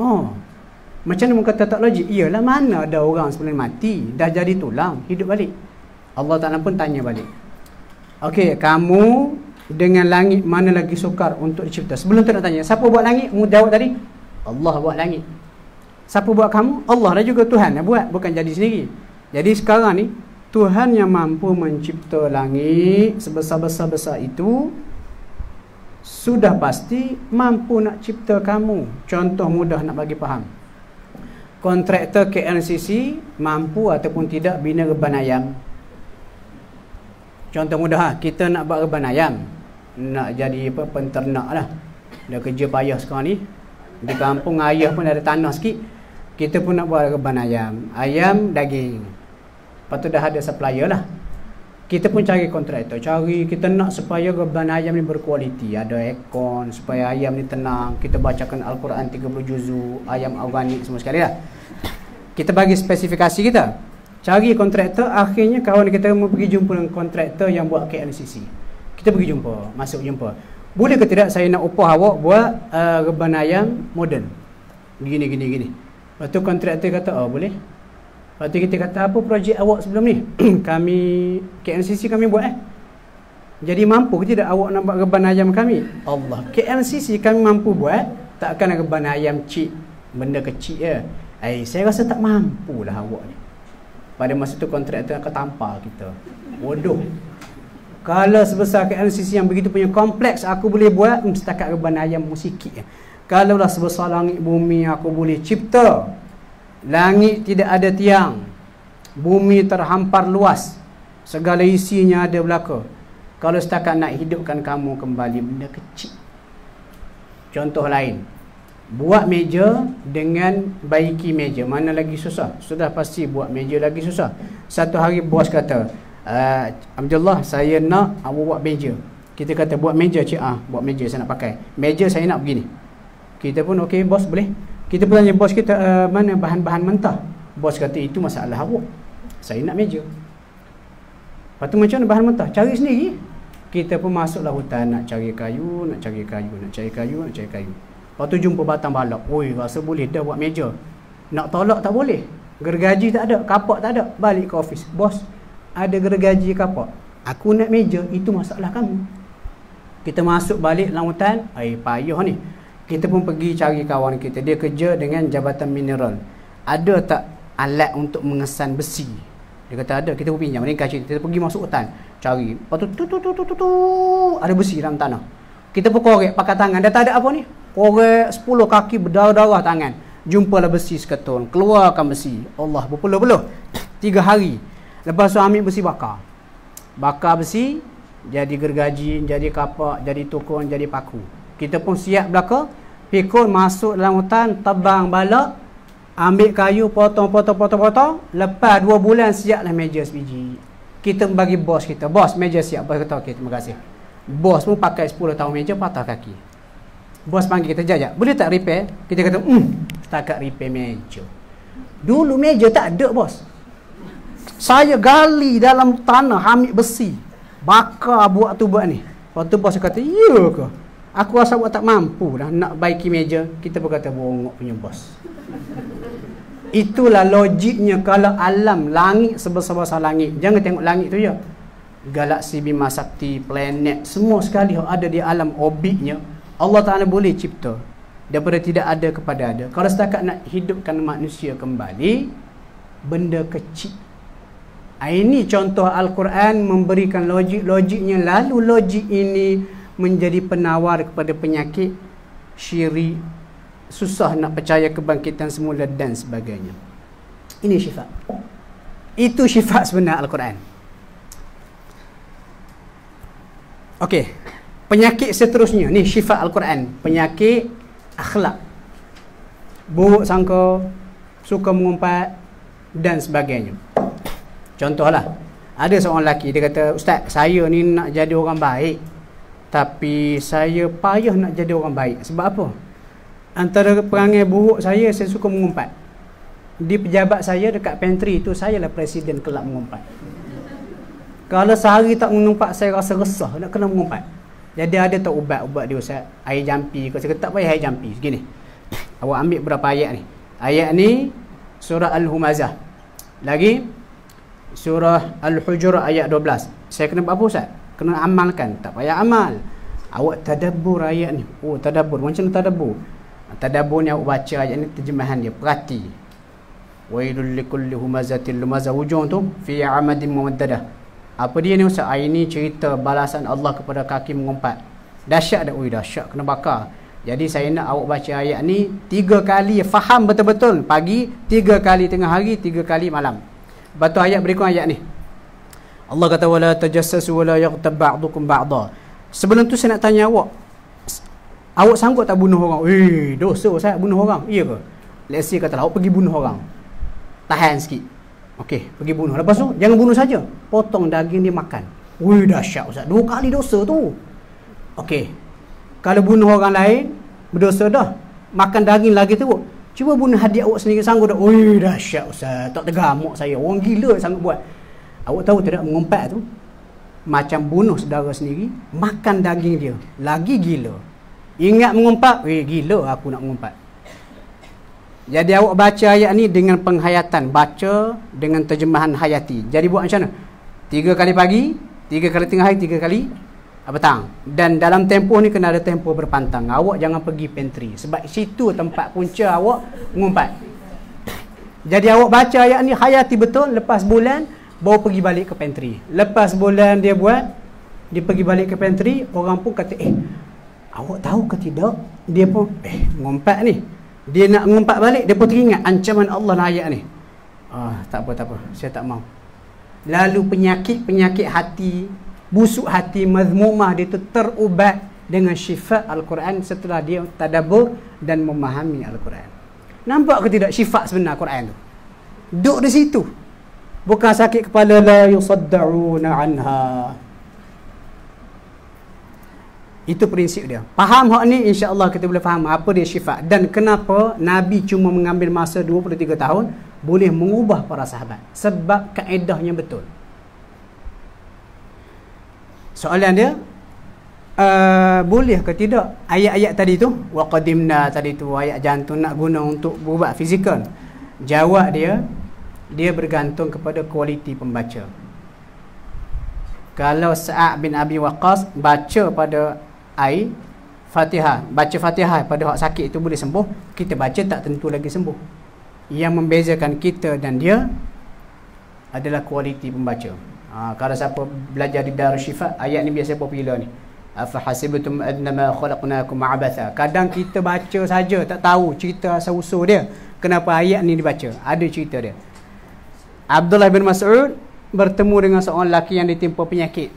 Macam mana kata tak logik? Iyalah, mana ada orang sebelum mati dah jadi tulang, hidup balik. Allah Ta'ala pun tanya balik, okey, kamu dengan langit mana lagi sukar untuk dicipta? Sebelum tu nak tanya, siapa buat langit? Mu jawab tadi, Allah buat langit. Siapa buat kamu? Allah dah juga Tuhan yang buat, bukan jadi sendiri. Jadi sekarang ni Tuhan yang mampu mencipta langit sebesar-besar itu, sudah pasti mampu nak cipta kamu. Contoh mudah nak bagi faham, kontraktor KLCC mampu ataupun tidak bina reban ayam. Contoh mudah, kita nak buat reban ayam, nak jadi penternak lah. Dah kerja payah sekarang ni, di kampung ayah pun ada tanah sikit, kita pun nak buat reban ayam, ayam daging. Lepas tu dah ada supplier lah, kita pun cari kontraktor, kita nak supaya reban ayam ni berkualiti, ada aircon supaya ayam ni tenang, kita bacakan Al-Quran 30 juzu, ayam organik semua sekali lah. Kita bagi spesifikasi kita, cari kontraktor. Akhirnya kawan kita mau pergi jumpa dengan kontraktor yang buat KLCC. Kita pergi jumpa, masuk jumpa, boleh ke tidak saya nak upah awak buat reban ayam moden gini. Lepas tu kontraktor kata, boleh. Lepas tu kita kata, apa projek awak sebelum ni? Kami KLCC kami buat jadi mampu ke tidak awak nak buat reban ayam kami? Allah, KLCC kami mampu buat, takkan reban ayam cik, benda kecil je. Saya rasa tak mampu lah awak ni. Pada masa tu kontraktor akan tampar kita, bodoh. Kalau sebesar KLCC yang begitu punya kompleks aku boleh buat, setakat reban ayam sikit je. Kalau lah sebesar langit bumi aku boleh cipta, langit tidak ada tiang, bumi terhampar luas, segala isinya ada belaka. Kalau setakat nak hidupkan kamu kembali, benda kecil. Contoh lain, buat meja dengan baiki meja, mana lagi susah? Sudah pasti buat meja lagi susah. Satu hari bos kata, Abdullah, saya nak awak buat meja. Kita kata, buat meja cik, buat meja saya nak pakai. Meja saya nak begini. Kita pun okey bos, boleh. Kita pun tanya bos kita, mana bahan-bahan mentah? Bos kata, itu masalah awak, saya nak meja. Lepas tu macam mana bahan mentah? Cari sendiri. Kita pun masuklah hutan, nak cari kayu. Lepas tu jumpa batang balak. Rasa boleh dah buat meja. Nak tolak tak boleh, gergaji tak ada, kapak tak ada. Balik ke office, bos, ada gergaji kapak, aku nak meja, itu masalah kamu. Kita masuk balik dalam hutan, payah ni. Kita pun pergi cari kawan kita, dia kerja dengan Jabatan Mineral. Ada tak alat untuk mengesan besi? Dia kata ada. Kita pun pinjam, ringkas cerita. Kita pergi masuk hutan, cari. Lepas tu ada besi dalam tanah. Kita pun korek pakai tangan, dah tak ada apa ni, korek 10 kaki berdarah-darah tangan. Jumpalah besi seketul, keluarkan besi. Allah, berpeluh-peluh. 3 hari. Lepas tu ambil besi bakar. Bakar besi, jadi gergaji, jadi kapak, jadi tukun, jadi paku. Kita pun siap belaka, pikul masuk dalam hutan, tebang balak, ambil kayu, potong. Lepas 2 bulan siaplah meja sebiji. Kita bagi bos kita, bos meja siap. Bos kata okey, terima kasih. Bos pun pakai 10 tahun meja, patah kaki. Bos panggil kita, jap, boleh tak repair? Kita kata, setakat repair meja. Dulu meja tak ada, bos. Saya gali dalam tanah, ambil besi, bakar buat tu buat ni. Lepas tu bos kata, ya ke? Aku rasa buat tak mampu dah nak baiki meja. Kita berkata, bongok punya bos. Itulah logiknya kalau alam, langit sebesar-besar langit. Jangan tengok langit tu ya. Galaksi Bima Sakti, planet, semua sekali ada di alam orbitnya. Allah Ta'ala boleh cipta daripada tidak ada kepada ada. Kalau setakat nak hidupkan manusia kembali, benda kecil. Ini contoh Al-Quran memberikan logiknya. Lalu logik ini menjadi penawar kepada penyakit syirik, susah nak percaya kebangkitan semula dan sebagainya. Ini syifa. Itu syifa sebenar Al-Quran. Okey, penyakit seterusnya ni syifa Al-Quran, penyakit akhlak, buruk sangka, suka mengumpat dan sebagainya. Contohlah, ada seorang lelaki, dia kata, Ustaz, saya ni nak jadi orang baik, tapi saya payah nak jadi orang baik. Sebab apa? Antara perangai buruk saya suka mengumpat. Di pejabat saya dekat pantry tu, saya lah presiden kelab mengumpat. Kalau sehari tak mengumpat, saya rasa resah nak kena mengumpat. Jadi ada tak ubat dia, Ustaz? Air jampi. Saya kata, tak payah air jampi. Segini, awak ambil berapa ayat ni. Ayat ni surah Al-Humazah. Lagi surah Al-Hujur ayat 12. Saya kena buat apa, Ustaz? Kena amalkan. Tak payah amal, awak tadabbur ayat ni. Oh, tadabbur. Macam mana tadabbur? Tadabbur ni awak baca ayat ni, terjemahan dia, perhati. Wailul likulli humazatil lumazah, hujung tu fi amadin mumaddadah. Apa dia ni, Ustaz? Ini cerita balasan Allah kepada kaki mengumpat. Dahsyat dah. Ui, dahsyat, kena bakar. Jadi saya nak awak baca ayat ni 3 kali, faham betul-betul. Pagi 3 kali, tengah hari 3 kali, malam. Lepas tu ayat berikut ayat ni, Allah kata, wala tajassasu wala yaghtab ba'dukum ba'dha. Sebelum tu saya nak tanya awak sanggup tak bunuh orang? Dosa saya bunuh orang. Iya ke? Let's say katalah awak pergi bunuh orang, tahan sikit, okey, pergi bunuh. Lepas tu jangan bunuh saja, potong daging dia makan. Dahsyat, Ustaz, 2 kali dosa tu. Okey, kalau bunuh orang lain berdosa dah, makan daging lagi tu. Cuba bunuh adik awak sendiri, sanggup tak? Dahsyat, Ustaz, tak tergamuk saya. Orang gila sanggup buat. Awak tahu tidak, mengumpat tu macam bunuh saudara sendiri, makan daging dia, lagi gila. Ingat mengumpat, gila aku nak mengumpat. Jadi awak baca ayat ni dengan penghayatan, baca dengan terjemahan hayati. Jadi buat macam mana? 3 kali pagi, 3 kali tengah hari, 3 kali petang. Dan dalam tempoh ni kena ada tempoh berpantang. Awak jangan pergi pantry, sebab situ tempat punca awak mengumpat. Jadi awak baca ayat ni hayati betul. Lepas bulan baru pergi balik ke pantry. Lepas bulan dia buat, dia pergi balik ke pantry, orang pun kata, awak tahu ke tidak, dia pun mengumpat ni. Dia nak mengumpat balik, dia pun teringat ancaman Allah dalam ayat ni. Tak apa, saya tak mau. Lalu penyakit hati, busuk hati, mazmumah dia tu terubat dengan syifa Al-Quran setelah dia tadabbur dan memahami Al-Quran. Nampak ke tidak syifa sebenar Quran tu? Duduk di situ. Bukan sakit kepala, la yusaddauna anha. Itu prinsip dia. Faham hak ni, insya-Allah kita boleh faham apa dia syifa dan kenapa Nabi cuma mengambil masa 23 tahun boleh mengubah para sahabat. Sebab kaedahnya betul. Soalan dia, boleh ke tidak ayat-ayat tadi tu, wa qadimna tadi tu, ayat jantung nak guna untuk berubat fizikal? Jawab dia bergantung kepada kualiti pembaca. Kalau Sa'ad bin Abi Waqqas baca pada Fatihah, baca Fatihah pada hak sakit itu boleh sembuh, kita baca tak tentu lagi sembuh. Yang membezakan kita dan dia adalah kualiti pembaca. Kalau siapa belajar di Darus Syifa, ayat ni biasa popular ni. Afa hasibtum annama khalaqnakum abatha. Kadang kita baca saja tak tahu cerita asal usul dia. Kenapa ayat ni dibaca? Ada cerita dia. Abdullah bin Mas'ud bertemu dengan seorang lelaki yang ditimpa penyakit.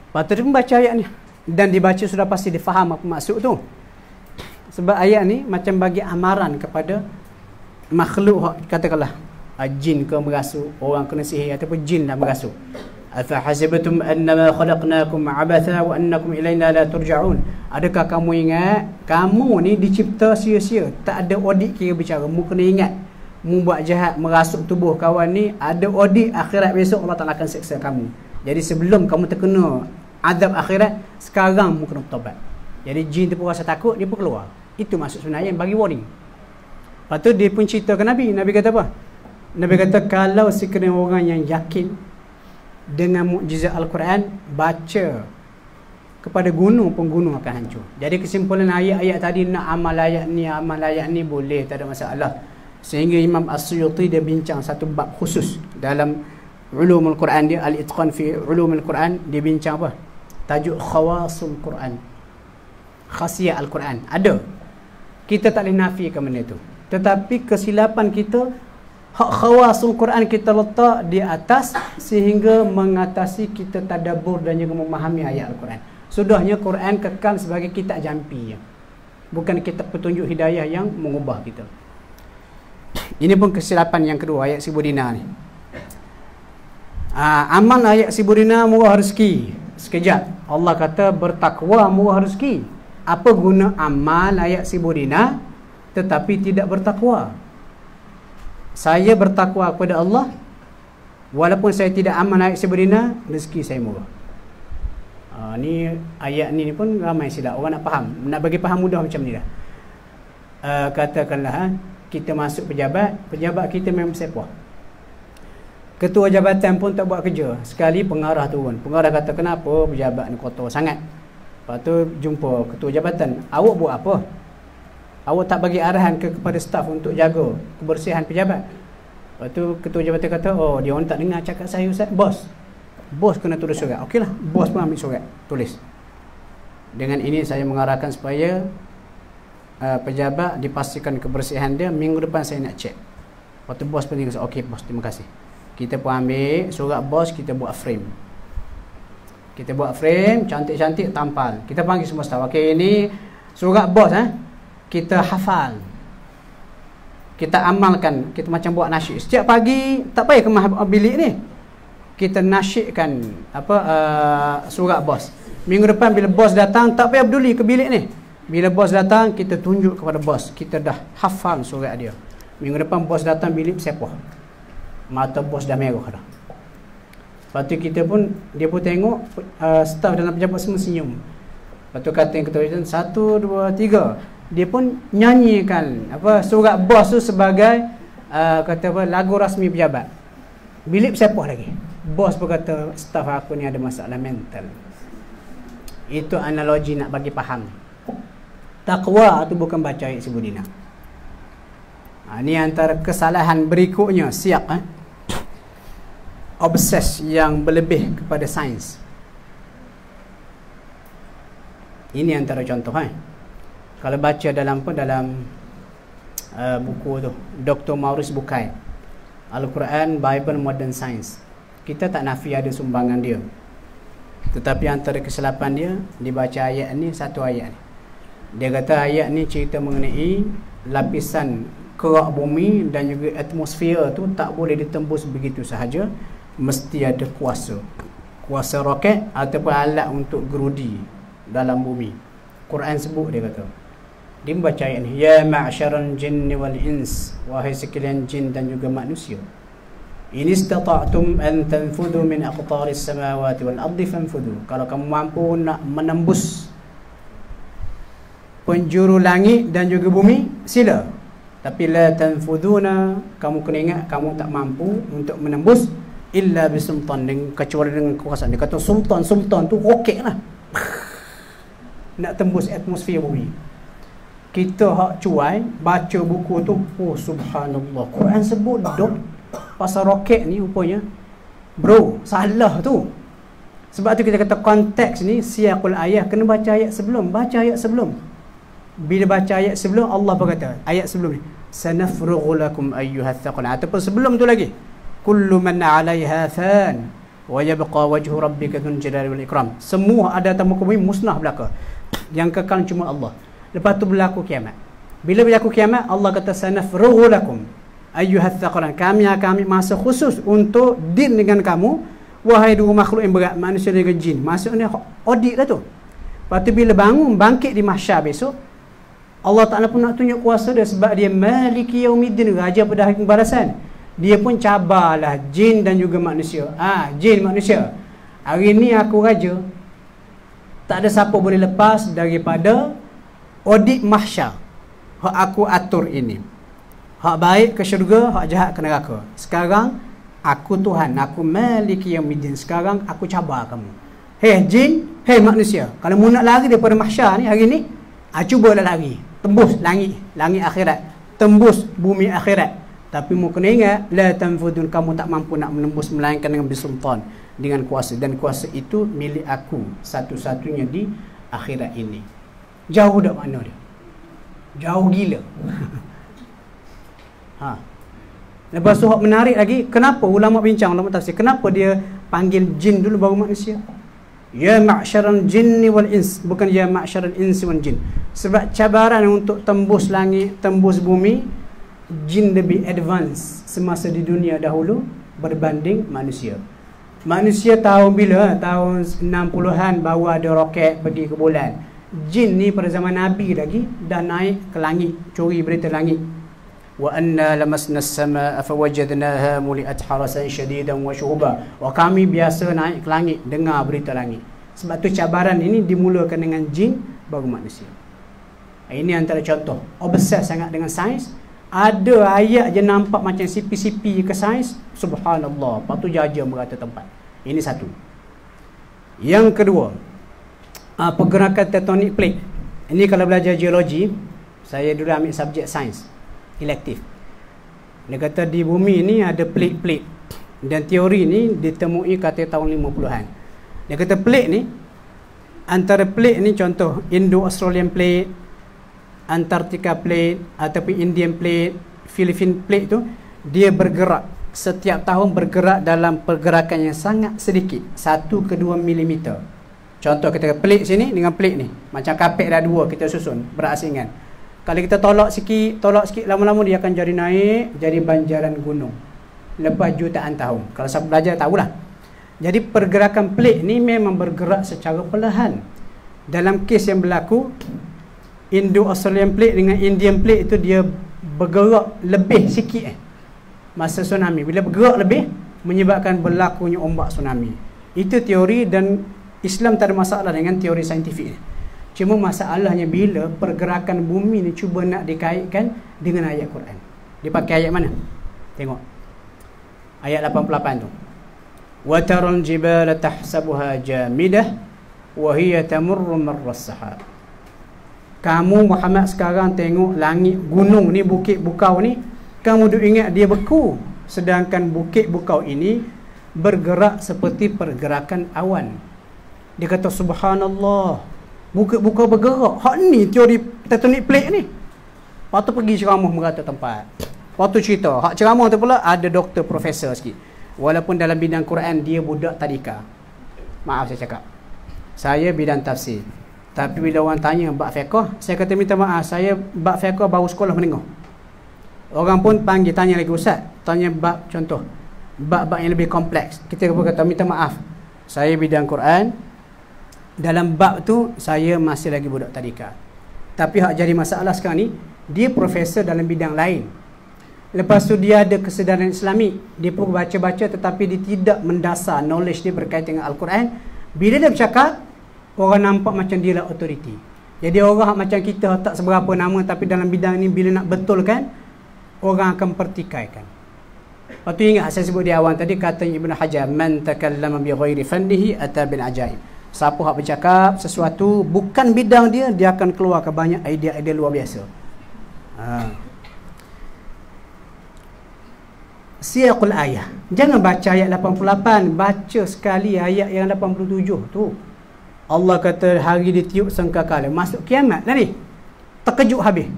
Lepas tu dia membaca ayat ni. Dan dibaca sudah pasti dia faham apa maksud tu. Sebab ayat ni macam bagi amaran kepada makhluk, katakanlah jin ke merasuk, orang kena sihir ataupun jin dah merasuk. Afa hasibtum annama khalaqnakum abatha wa annakum ilaina la turja'un. Adakah kamu ingat kamu ni dicipta sia-sia, tak ada audit kira bicara. Mu kena ingat, mu buat jahat merasuk tubuh kawan ni, ada audit akhirat besok Allah Taala akan seksa kamu. Jadi sebelum kamu terkena azab akhirat, sekarang mu kena bertaubat. Jadi jin tu pun rasa takut, dia pun keluar. Itu maksud sebenarnya yang bagi warning. Lepas tu dia pun cerita ke Nabi. Nabi kata apa? Nabi kata kalau sekiranya orang yang yakin dengan mukjizat Al-Quran, baca kepada gunung pun gunung akan hancur. Jadi kesimpulan ayat-ayat tadi, nak amal ayat ni boleh, tak ada masalah. Sehingga Imam As-Suyuti dia bincang satu bab khusus dalam Ulumul Quran dia, Al-Itqan fi Ulumul Quran, dia bincang apa? Tajuk Khawasul Quran. Khasiat Al-Quran. Ada. Kita tak boleh nafikan benda tu. Tetapi kesilapan kita, hak khawasul Quran kita letak di atas sehingga mengatasi kita tadabbur dan juga memahami ayat Al-Quran. Sudahnya Quran kekal sebagai kitab jampi, bukan kitab petunjuk hidayah yang mengubah kita. Ini pun kesilapan yang kedua ayat 1000 dinar ni. Amal ayat 1000 dinar murah rezeki. Sekejap Allah kata bertakwa murah rezeki. Apa guna amal ayat 1000 dinar tetapi tidak bertakwa? Saya bertakwa kepada Allah, walaupun saya tidak amal ayat 1000 dinar, rezeki saya murah. Ni ayat ni pun ramai silap. Orang nak faham, nak bagi faham mudah macam ni dah. Katakanlah kita masuk pejabat kita memang sepah. Ketua jabatan pun tak buat kerja. Sekali pengarah turun. Pengarah kata kenapa pejabat ni kotor sangat. Lepas tu jumpa ketua jabatan. Awak buat apa? Awak tak bagi arahan kepada staf untuk jaga kebersihan pejabat. Lepas tu ketua jabatan kata, oh dia orang tak dengar cakap saya Ustaz. Bos kena tulis surat. Okeylah, bos pun ambil surat, tulis. Dengan ini saya mengarahkan supaya pejabat dipastikan kebersihan dia, minggu depan saya nak cek. Lepas tu bos pun kata, okey bos, terima kasih. Kita pun ambil surat bos, kita buat frame. Kita buat frame, cantik-cantik, tampal. Kita panggil semua staf. Okey, ini surat bos kita hafal, kita amalkan, kita macam buat nasyid. Setiap pagi tak payah ke bilik ni, kita nasyidkan surat bos. Minggu depan bila bos datang, tak payah peduli ke bilik ni. Bila bos datang, kita tunjuk kepada bos, kita dah hafal surat dia. Minggu depan bos datang bilik, sepah, mata bos dah merah dah. Lepas tu kita pun, dia pun tengok, staf dalam pejabat semua senyum. Lepas tu kata yang ketua itu 1, 2, 3. Dia pun nyanyikan surat bos tu sebagai lagu rasmi pejabat. Bilik sepah lagi. Bos pun kata staf aku ni ada masalah mental. Itu analogi nak bagi faham. Takwa tu bukan baca ayat 1000 dinar. Ni antara kesalahan berikutnya, siap obses yang berlebih kepada sains. Ini antara contoh. Kalau baca dalam buku tu Dr. Maurice Bucaille, Al-Quran, Bible, Modern Science, kita tak nafi ada sumbangan dia, tetapi antara kesilapan dia dibaca ayat ni, satu ayat ni. Dia kata ayat ni cerita mengenai lapisan kerak bumi dan juga atmosfer tu tak boleh ditembus begitu sahaja, mesti ada kuasa roket ataupun alat untuk gerudi dalam bumi. Quran sebut, dia kata, dia membaca ayat ni, ya ma'syaral jinni wal ins, wahai sekalian jin dan juga manusia, in istata'tum an tanfudhu min aqtaris samawati wal ardi fanfudhu, kalau kamu mampu nak menembus penjuru langit dan juga bumi, sila. Tapi la tanfuduna, kamu kena ingat kamu tak mampu untuk menembus illa bisultan, kecuali dengan kekuasaan. Dia kata sultan tu roket lah nak tembus atmosfer bumi. Kita hak cuai baca buku tu, oh subhanallah, Quran sebut dok pasal roket ni, rupanya bro salah tu. Sebab tu kita kata konteks ni, siyaqul ayat, kena baca ayat sebelum. Bila baca ayat sebelum, Allah berkata ayat sebelum ni, sanafrughu lakum ayyuhath thaqalan. Ataupun sebelum tu lagi, kullu man 'alaiha fan wa yabqa wajhu rabbika dzul jalali wal ikram. Semua ada atas muka bumi musnah belaka. Yang kekal cuma Allah. Lepas tu berlaku kiamat. Bila berlaku kiamat, Allah kata sanafrughu lakum ayyuhath thaqalan. Kami akan ambil masa khusus untuk deal dengan kamu, wahai dua makhluk yang berat, manusia dengan jin. Maksudnya audit lah tu. Lepas tu bila bangun, bangkit di mahsyar besok, Allah Ta'ala pun nak tunjuk kuasa dia sebab dia Maliki Yaumiddin, raja pada hari pembalasan. Dia pun cabarlah jin dan juga manusia. Jin manusia. Hari ni aku raja. Tak ada siapa boleh lepas daripada audit mahsyar. Hak aku atur ini. Hak baik ke syurga, hak jahat ke neraka. Sekarang aku Tuhan, aku Maliki Yaumiddin. Sekarang aku cabar kamu. Hei jin, hei manusia. Kalau mu nak lari daripada mahsyar ni hari ni, cubalah lari. Tembus langit akhirat. Tembus bumi akhirat. Tapi mu kena ingat, la tanfudun, kamu tak mampu nak menembus melainkan dengan bisultan, dengan kuasa. Dan kuasa itu milik aku satu-satunya di akhirat ini. Jauh dak mana dia? Jauh gila. Lepas tu menarik lagi, kenapa ulama bincang, ulama tafsir, kenapa dia panggil jin dulu baru manusia? Ya ma'syaral jinni wal ins, bukan ya ma'syaral insi wal jin. Sebab cabaran untuk tembus langit, tembus bumi, jin lebih advance semasa di dunia dahulu berbanding manusia. Manusia tahun bila? Tahun 60-an baru ada roket pergi ke bulan. Jin ni pada zaman Nabi lagi dah naik ke langit, curi berita langit. Wa anna lamasna as-samaa fawajadnaha muli'at harasan shadidan wa syuhuba. Wa kami biasa naik ke langit, dengar berita langit. Sebab tu cabaran ini dimulakan dengan jin baru manusia. Ini antara contoh. Obses sangat dengan sains. Ada ayat je nampak macam sipi-sipi ke sains, subhanallah, lepas tu jaja merata tempat. Ini satu. Yang kedua, pergerakan tektonik plate. Ini kalau belajar geologi, saya dulu ambil subjek sains elektif. Dia kata di bumi ni ada plate-plate, dan teori ni ditemui kata tahun 50-an. Dia kata plate ni, antara plate ni contoh Indo-Australian plate, Antarctica plate ataupun Indian plate, Philippine plate tu, dia bergerak setiap tahun, bergerak dalam pergerakan yang sangat sedikit, 1 ke 2 mm. Contoh kita plate sini dengan plate ni, macam kapet dah dua kita susun berasingan. Kalau kita tolak sikit, lama-lama dia akan jadi naik, jadi banjaran gunung lepas jutaan tahun. Kalau siapa belajar tahulah. Jadi pergerakan plate ni memang bergerak secara perlahan. Dalam kes yang berlaku Indo-Australian plate dengan Indian plate itu, dia bergerak lebih sikit masa tsunami. Bila bergerak lebih, menyebabkan berlakunya ombak tsunami. Itu teori, dan Islam tak ada masalah dengan teori saintifik. Cuma masalahnya bila pergerakan bumi ni cuba nak dikaitkan dengan ayat Quran. Dia pakai ayat mana? Tengok ayat 88 tu. Wa taral jibala tahsabuha jamidah wa hiya tamurru marras sahab. Kamu Muhammad sekarang tengok langit, gunung ni, bukit bukau ni, kamu duk ingat dia beku, sedangkan bukit bukau ini bergerak seperti pergerakan awan. Dia kata subhanallah, bukit bukau bergerak. Hak ni teori tektonik plate ni. Waktu pergi ceramah merata tempat, waktu cerita, hak ceramah tu pula ada doktor profesor sikit. Walaupun dalam bidang Quran dia budak tadika. Maaf saya cakap, saya bidang tafsir. Tapi bila orang tanya bab fiqh, saya kata minta maaf, saya bab fiqh baru sekolah menengah. Orang pun panggil tanya lagi, ustaz, tanya bab contoh, bab-bab yang lebih kompleks. Kita pun kata minta maaf, saya bidang Quran, dalam bab tu saya masih lagi budak tadika. Tapi hak jadi masalah sekarang ni, dia profesor dalam bidang lain. Lepas tu dia ada kesedaran Islami, dia pun baca-baca tetapi dia tidak mendasar knowledge dia berkaitan dengan Al-Quran. Bila dia bercakap, orang nampak macam dia lah authority. Jadi orang macam kita tak seberapa nama, tapi dalam bidang ni bila nak betulkan, orang akan pertikaikan. Lepas tu ingat saya sebut di awal tadi, kata Ibn Hajar, man takallama bi ghairi fannihi ata bil ajaib. Siapa hak bercakap sesuatu bukan bidang dia, dia akan keluarkan banyak idea-idea luar biasa. Siyaqul ayah. Jangan baca ayat 88, baca sekali ayat yang 87 tu. Allah kata hari ditiup sangkakala, masuk kiamat dah ni. Terkejut habis.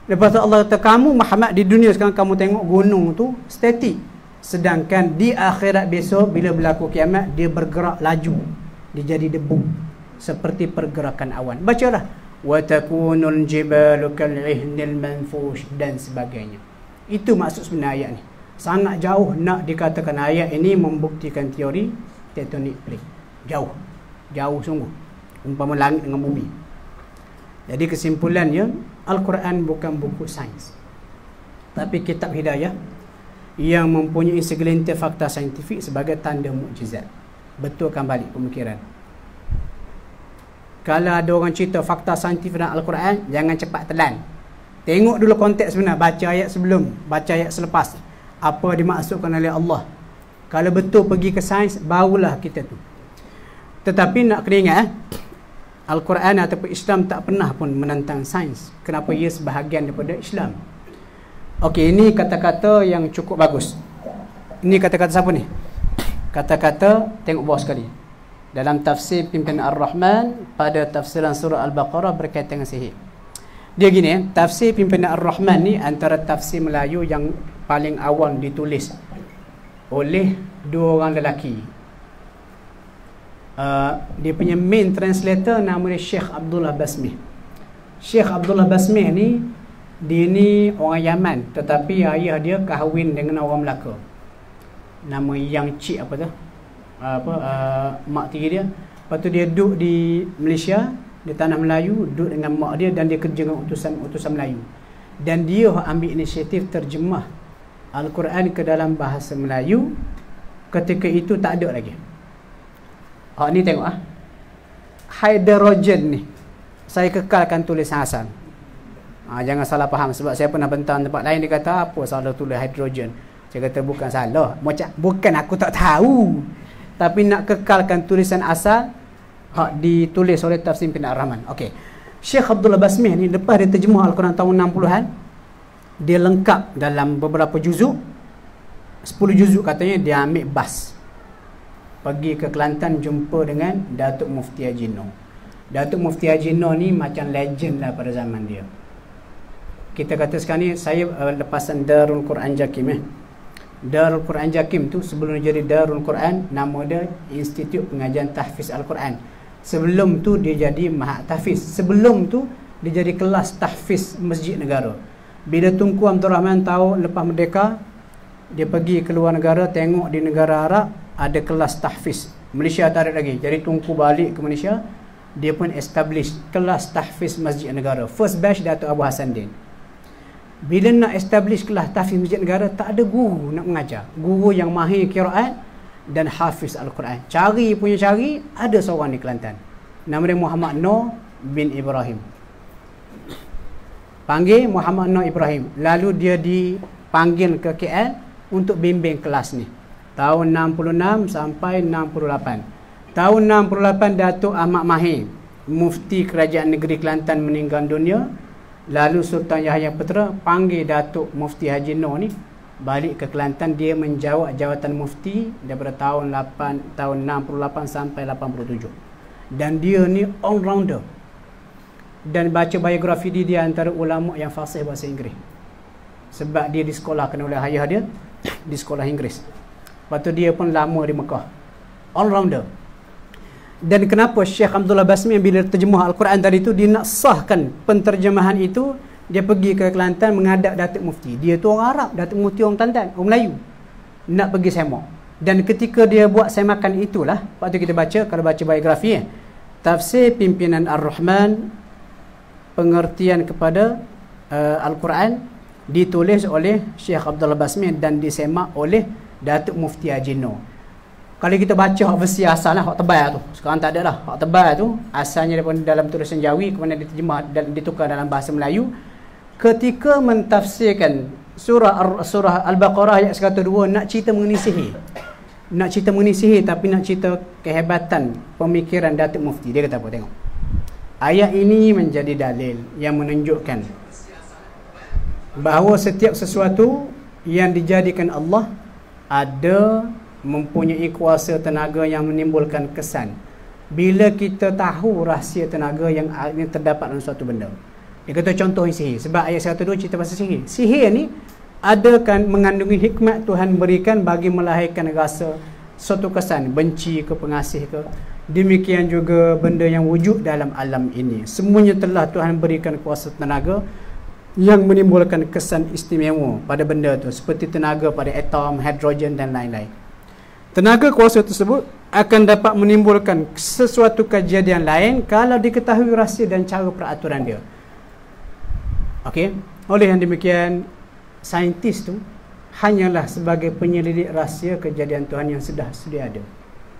Lepas tu Allah kata, kamu Muhammad di dunia sekarang kamu tengok gunung tu statik, sedangkan di akhirat besok bila berlaku kiamat dia bergerak laju, dia jadi debu seperti pergerakan awan. Bacalah, wa takunul jibalu kal'ihnil manfush dan sebagainya. Itu maksud sebenarnya ayat ni. Sangat jauh nak dikatakan ayat ini membuktikan teori tektonik plate. Jauh sungguh, umpama langit dengan bumi. Jadi kesimpulannya, Al-Quran bukan buku sains, tapi kitab hidayah yang mempunyai segelintir fakta saintifik sebagai tanda mukjizat. Betulkan balik pemikiran. Kalau ada orang cerita fakta saintifik dalam Al-Quran, jangan cepat telan. Tengok dulu konteks sebenar, baca ayat sebelum, baca ayat selepas, apa dimaksudkan oleh Allah. Kalau betul pergi ke sains, barulah kita tu. Tetapi nak kena ingat, Al-Quran ataupun Islam tak pernah pun menentang sains. Kenapa? Ia sebahagian daripada Islam. Okey, ini kata-kata yang cukup bagus. Ini kata-kata siapa ni? Kata-kata, tengok bawah sekali, dalam tafsir Pimpinan Ar-Rahman pada tafsiran surah Al-Baqarah berkaitan dengan sihir. Dia gini, tafsir Pimpinan Ar-Rahman ni antara tafsir Melayu yang paling awal ditulis oleh dua orang lelaki. Dia punya main translator nama dia Syekh Abdullah Basmih. Syekh Abdullah Basmih ni, dia ni orang Yaman, tetapi ayah dia kahwin dengan orang Melaka. Nama Yang Cik apa tu? Mak tiri dia. Lepas tu dia duduk di Malaysia, di tanah Melayu, duduk dengan mak dia, dan dia kerja dengan utusan Melayu. Dan dia ambil inisiatif terjemah Al-Quran ke dalam bahasa Melayu. Ketika itu tak ada lagi. Ni tengok hydrogen ni, saya kekalkan tulisan asal. Jangan salah faham, sebab saya pernah bentang tempat lain, dia kata apa salah tulis hydrogen. Saya kata bukan salah, bukan aku tak tahu, tapi nak kekalkan tulisan asal ditulis oleh tafsir Pimpinan Ar-Rahman. Okey, Syekh Abdullah Basmih ni lepas dia terjemah Al-Quran tahun 60-an, dia lengkap dalam beberapa juzuk, 10 juzuk katanya, dia ambil bas pergi ke Kelantan jumpa dengan Datuk Mufti Haji Noh. Datuk Mufti Haji Noh ni macam legend lah pada zaman dia. Kita kata sekarang ni, saya lepasan Darul Quran Jakim. Darul Quran Jakim tu sebelum jadi Darul Quran, nama dia Institut Pengajian Tahfiz Al-Quran. Sebelum tu dia jadi Mahat Tahfiz. Sebelum tu dia jadi kelas Tahfiz Masjid Negara. Bila Tunku Abdul Rahman tahu lepas merdeka, dia pergi ke luar negara, tengok di negara Arab ada kelas tahfiz. Malaysia tak ada lagi. Jadi Tunku balik ke Malaysia, dia pun establish kelas tahfiz Masjid Negara. First batch Datuk Abu Hassan Din. Bila nak establish kelas tahfiz Masjid Negara, tak ada guru nak mengajar. Guru yang mahir qiraat dan hafiz Al-Quran. Cari, ada seorang di Kelantan. Nama dia Muhammad Noor bin Ibrahim. Panggil Muhammad Noor Ibrahim. Lalu dia dipanggil ke KL untuk bimbing kelas ni. Tahun 66 sampai 68. Tahun 68 Datuk Ahmad Mahir, Mufti Kerajaan Negeri Kelantan, meninggal dunia. Lalu Sultan Yahya Putra panggil Datuk Mufti Haji Noh ni balik ke Kelantan. Dia menjawab jawatan mufti daripada tahun 68 sampai 87. Dan dia ni all rounder. Dan baca biografi dia antara ulama yang fasih bahasa Inggeris. Sebab dia disekolahkan oleh ayah dia di sekolah Inggeris. Lepas tu dia pun lama di Mekah. All rounder. Dan kenapa Syekh Abdullah Basmih bila terjemah Al-Quran tadi tu, dia nak sahkan penterjemahan itu, dia pergi ke Kelantan menghadap Datuk Mufti. Dia tu orang Arab, Datuk Mufti orang Kelantan, orang Melayu. Nak pergi semak. Dan ketika dia buat semakan itulah, waktu kita baca, kalau baca biografi, tafsir Pimpinan Ar-Rahman, pengertian kepada Al-Quran, ditulis oleh Syekh Abdullah Basmih dan disemak oleh Datuk Mufti Haji Noh. Kalau kita baca versi asal lah, hak tebal tu, sekarang tak ada lah. Hak tebal tu asalnya daripada dalam tulisan Jawi, kemudian diterjemah dan ditukar dalam bahasa Melayu. Ketika mentafsirkan surah Al-Baqarah ayat 102, nak cerita mengenai sihir. Nak cerita mengenai sihir, tapi nak cerita kehebatan pemikiran Datuk Mufti. Dia kata apa? Tengok. Ayat ini menjadi dalil yang menunjukkan bahawa setiap sesuatu yang dijadikan Allah ada mempunyai kuasa tenaga yang menimbulkan kesan. Bila kita tahu rahsia tenaga yang terdapat dalam suatu benda, Dia kata contoh sihir. Sebab ayat 102 cerita pasal sihir. Sihir ni adakan mengandungi hikmat Tuhan berikan bagi melahirkan rasa suatu kesan, benci ke, pengasih ke. Demikian juga benda yang wujud dalam alam ini. Semuanya telah Tuhan berikan kuasa tenaga yang menimbulkan kesan istimewa pada benda tu, seperti tenaga pada atom, hidrogen dan lain-lain. Tenaga kuasa tersebut akan dapat menimbulkan sesuatu kejadian lain kalau diketahui rahsia dan cara peraturan dia. Okey, oleh yang demikian, saintis tu hanyalah sebagai penyelidik rahsia kejadian Tuhan yang sudah sedia ada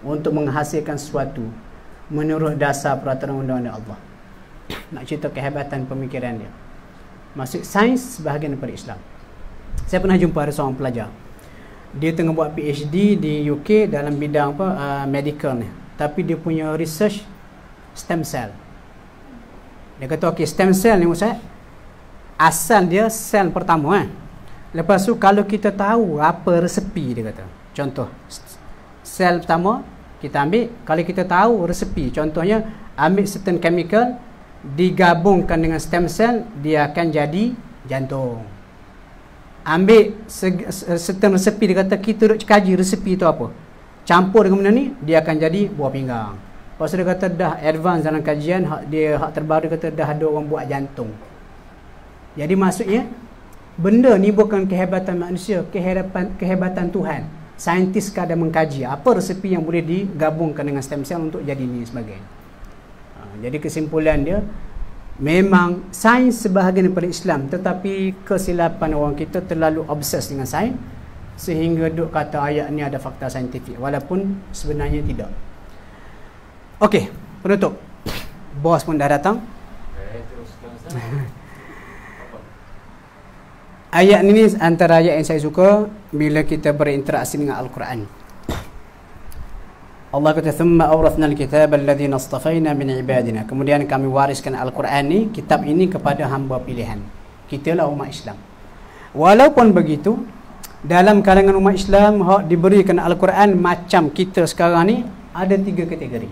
untuk menghasilkan sesuatu menurut dasar peraturan undang-undang Allah. Nak cerita kehebatan pemikiran dia. Maksud sains sebahagian daripada Islam. Saya pernah jumpa ada seorang pelajar. Dia tengah buat PhD di UK dalam bidang medical ni. Tapi dia punya research stem cell. Dia kata okey, stem cell ni Ustaz, asal dia sel pertama Lepas tu kalau kita tahu apa resepi, dia kata. Contoh, sel pertama kita ambil, kalau kita tahu resepi, contohnya ambil certain chemical digabungkan dengan stem cell, dia akan jadi jantung. Ambil certain resepi, dia kata kita duk kaji resepi tu apa, campur dengan benda ni, dia akan jadi buah pinggang. Lepas tu dia kata dah advance dalam kajian, hak terbaru, dia kata dah ada orang buat jantung. Jadi maksudnya benda ni bukan kehebatan manusia, kehebatan Tuhan. Saintis kadang mengkaji apa resepi yang boleh digabungkan dengan stem cell untuk jadi ni sebagainya. Jadi kesimpulan dia, memang sains sebahagian daripada Islam, tetapi kesilapan orang kita terlalu obses dengan sains sehingga duk kata ayat ni ada fakta saintifik walaupun sebenarnya tidak. Okey, penutup. Bos pun dah datang. Ayat ini antara ayat yang saya suka bila kita berinteraksi dengan Al-Quran. Allah kata, "Thumma awrathna al-kitaba alladhina istafaina min ibadina." Kemudian kami wariskan Al-Quran ni, kitab ini kepada hamba pilihan. Kitalah umat Islam. Walaupun begitu, dalam kalangan umat Islam hak diberikan Al-Quran macam kita sekarang ni ada 3 kategori.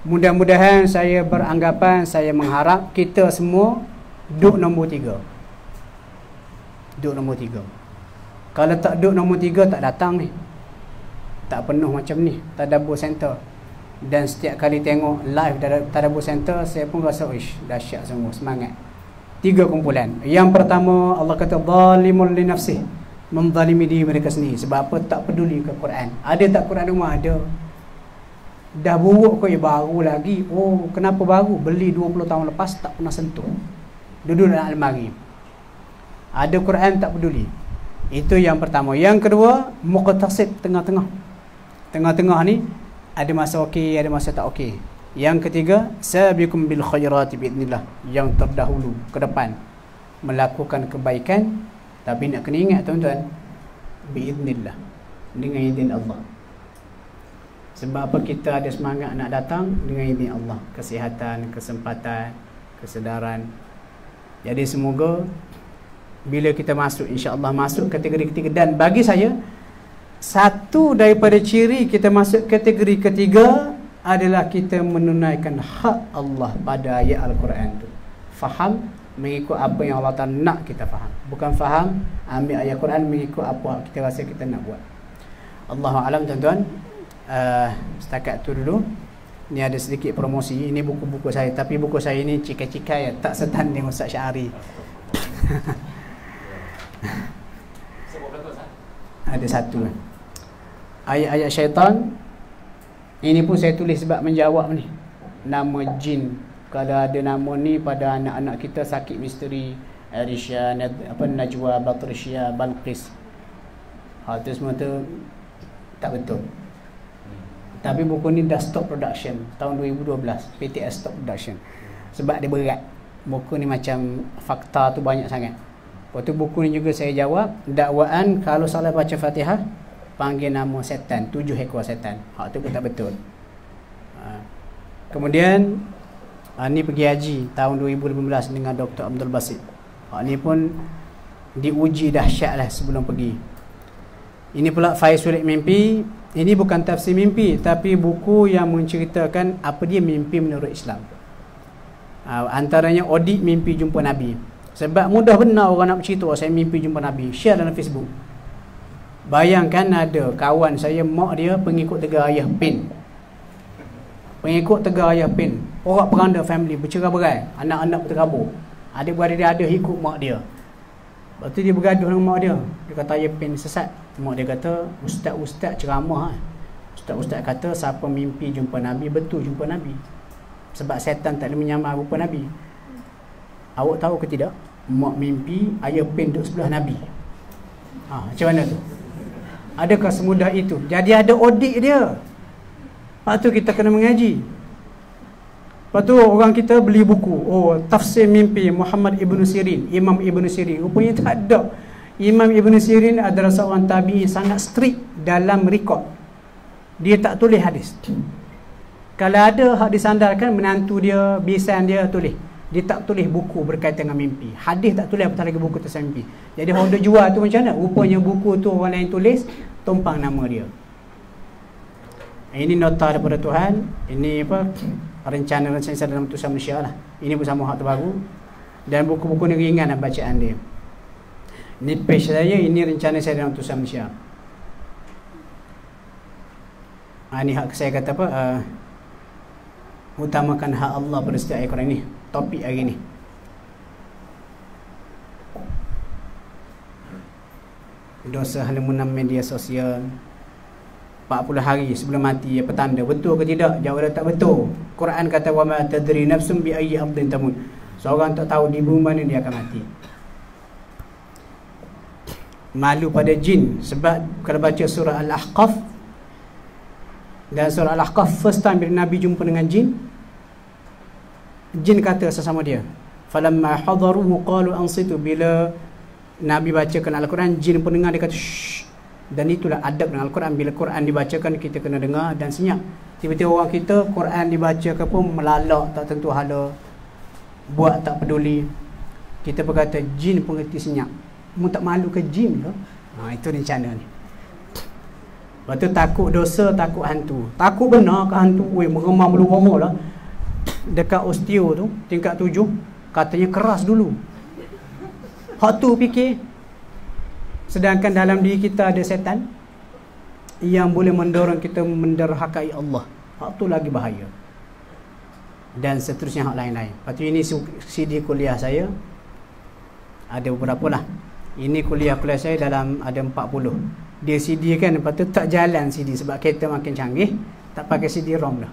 Mudah-mudahan saya beranggapan, saya mengharap kita semua duduk nombor 3. Duduk nombor 3. Kalau tak duduk nombor 3, tak datang ni. Tak penuh macam ni Tadabbur Center. Dan setiap kali tengok live Tadabbur Center, saya pun rasa dahsyat semua, semangat. 3 kumpulan. Yang pertama, Allah kata zalimun li nafsih, menzalimi diri mereka sendiri. Sebab apa? Tak peduli ke Quran. Ada tak Quran rumah? Ada. Dah buruk ke? Baru lagi. Oh, kenapa baru? Beli 20 tahun lepas, tak pernah sentuh, duduk dalam almari. Ada Quran, tak peduli. Itu yang pertama. Yang kedua, muqtasid, tengah-tengah. Tengah-tengah ni ada masa okey, ada masa tak okey. Yang ketiga, sabiqum bil khairati biidznillah, yang terdahulu ke depan melakukan kebaikan. Tapi nak kena ingat tuan-tuan, biidznillah, dengan izin Allah. Sebab apa kita ada semangat nak datang? Dengan izin Allah. Kesihatan, kesempatan, kesedaran. Jadi semoga bila kita masuk, insya-Allah masuk kategori ketiga. Dan bagi saya, satu daripada ciri kita masuk kategori ketiga adalah kita menunaikan hak Allah pada ayat Al-Quran tu. Faham, mengikut apa yang Allah Ta'ala nak kita faham. Bukan faham, ambil ayat Quran mengikut apa kita rasa kita nak buat. Allahu a'lam tuan-tuan. Setakat tu dulu. Ni ada sedikit promosi. Ini buku-buku saya, tapi buku saya ni cikai-cikai, tak setanding Ustaz Syahari. Ada satu ayat-ayat syaitan. Ini pun saya tulis sebab menjawab ni, nama jin. Kalau ada nama ni pada anak-anak kita, sakit misteri, Arisha, Najwa, Batrisha, Balqis, hal tu semua tu tak betul. Tapi buku ni dah stop production tahun 2012. PTS stop production sebab dia berat. Buku ni macam fakta tu banyak sangat. Lepas tu buku ni juga saya jawab dakwaan kalau salah baca Fatihah panggil nama setan, 7 ekor setan. Hak tu pun tak betul. Kemudian ni pergi haji tahun 2015 dengan Dr. Abdul Basit. Hak ni pun diuji dahsyat lah sebelum pergi. Ini pula Faiz Sulit Mimpi. Ini bukan tafsir mimpi, tapi buku yang menceritakan apa dia mimpi menurut Islam. Antaranya audit mimpi jumpa Nabi. Sebab mudah benar orang nak bercerita saya mimpi jumpa Nabi, share dalam Facebook. Bayangkan ada kawan saya, mak dia pengikut Tegar Ayah Pin. Pengikut Tegar Ayah Pin. Orang peranda family, bercerai-berai, anak-anak berterabur. Adik-beradik dia ada ikut mak dia. Lepas tu dia bergaduh dengan mak dia. Dia kata Ayah Pin sesat. Mak dia kata, ustaz-ustaz ceramah. Ustaz-ustaz kata siapa mimpi jumpa Nabi, betul jumpa Nabi. Sebab setan tak boleh menyamar rupa Nabi. Awak tahu ke tidak? Mak mimpi Ayah Pin duduk sebelah Nabi. Macam mana tu? Adakah semudah itu? Jadi ada audit dia. Lepas tu kita kena mengaji. Lepas tu orang kita beli buku. Oh, tafsir mimpi Muhammad Ibn Sirin, Imam Ibn Sirin. Rupanya tak ada. Imam Ibn Sirin adalah seorang tabi'i sangat strict dalam rekod. Dia tak tulis hadis. Kalau ada hak disandarkan, menantu dia, bisan dia tulis. Dia tak tulis buku berkaitan dengan mimpi. Hadis tak tulis, apatah lagi buku tentang mimpi. Jadi orang dia jual tu macam mana? Rupanya buku tu orang lain tulis, tumpang nama dia. Ini nota daripada Tuhan. Ini apa? Rencana-rencana saya dalam Tuhan Malaysia lah. Ini bersama hak terbaru. Dan buku-buku ni ringan lah bacaan dia. Ini page saya, ini rencana saya dalam Tuhan Malaysia. Ini hak saya kata apa? Utamakan hak Allah pada setiap ayat Quran ni. Topik hari ni. Dosa halaman media sosial 40 hari sebelum mati, apa tanda? Betul ke tidak? Jawab dia tak betul. Quran kata wa ma tadri nafsum bi ayyi ardin tamut. Seorang tak tahu di bumi mana dia akan mati. Malu pada jin. Sebab kalau baca surah Al-Ahqaf, dan surah Al-Ahqaf first time bila Nabi jumpa dengan jin, jin kata sesama dia, falamma hadaruhu qalu ansitu. Bila Nabi bacakan Al-Quran, jin pendengar dia kata shh. Dan itulah adab dengan Al-Quran. Bila Quran dibacakan, kita kena dengar dan senyap. Tiba-tiba orang kita Quran dibacakan pun melalak, tak tentu hala, buat tak peduli. Kita berkata jin pengerti senyap. Mu tak malu ke jin ke? Itu rencana ni. Lepas tu takut dosa, takut hantu. Takut benar ke hantu? Meremam bulu-bulu lah. Dekat osteo tu, tingkat 7, katanya keras dulu. Hak tu fikir. Sedangkan dalam diri kita ada setan yang boleh mendorong kita menderhakai Allah. Hak tu lagi bahaya. Dan seterusnya hak lain-lain. Lepas tu ini CD kuliah saya. Ada beberapa lah. Ini kuliah saya dalam ada 40. Dia CD kan, lepas tu tak jalan CD sebab kereta makin canggih. Tak pakai CD-ROM dah.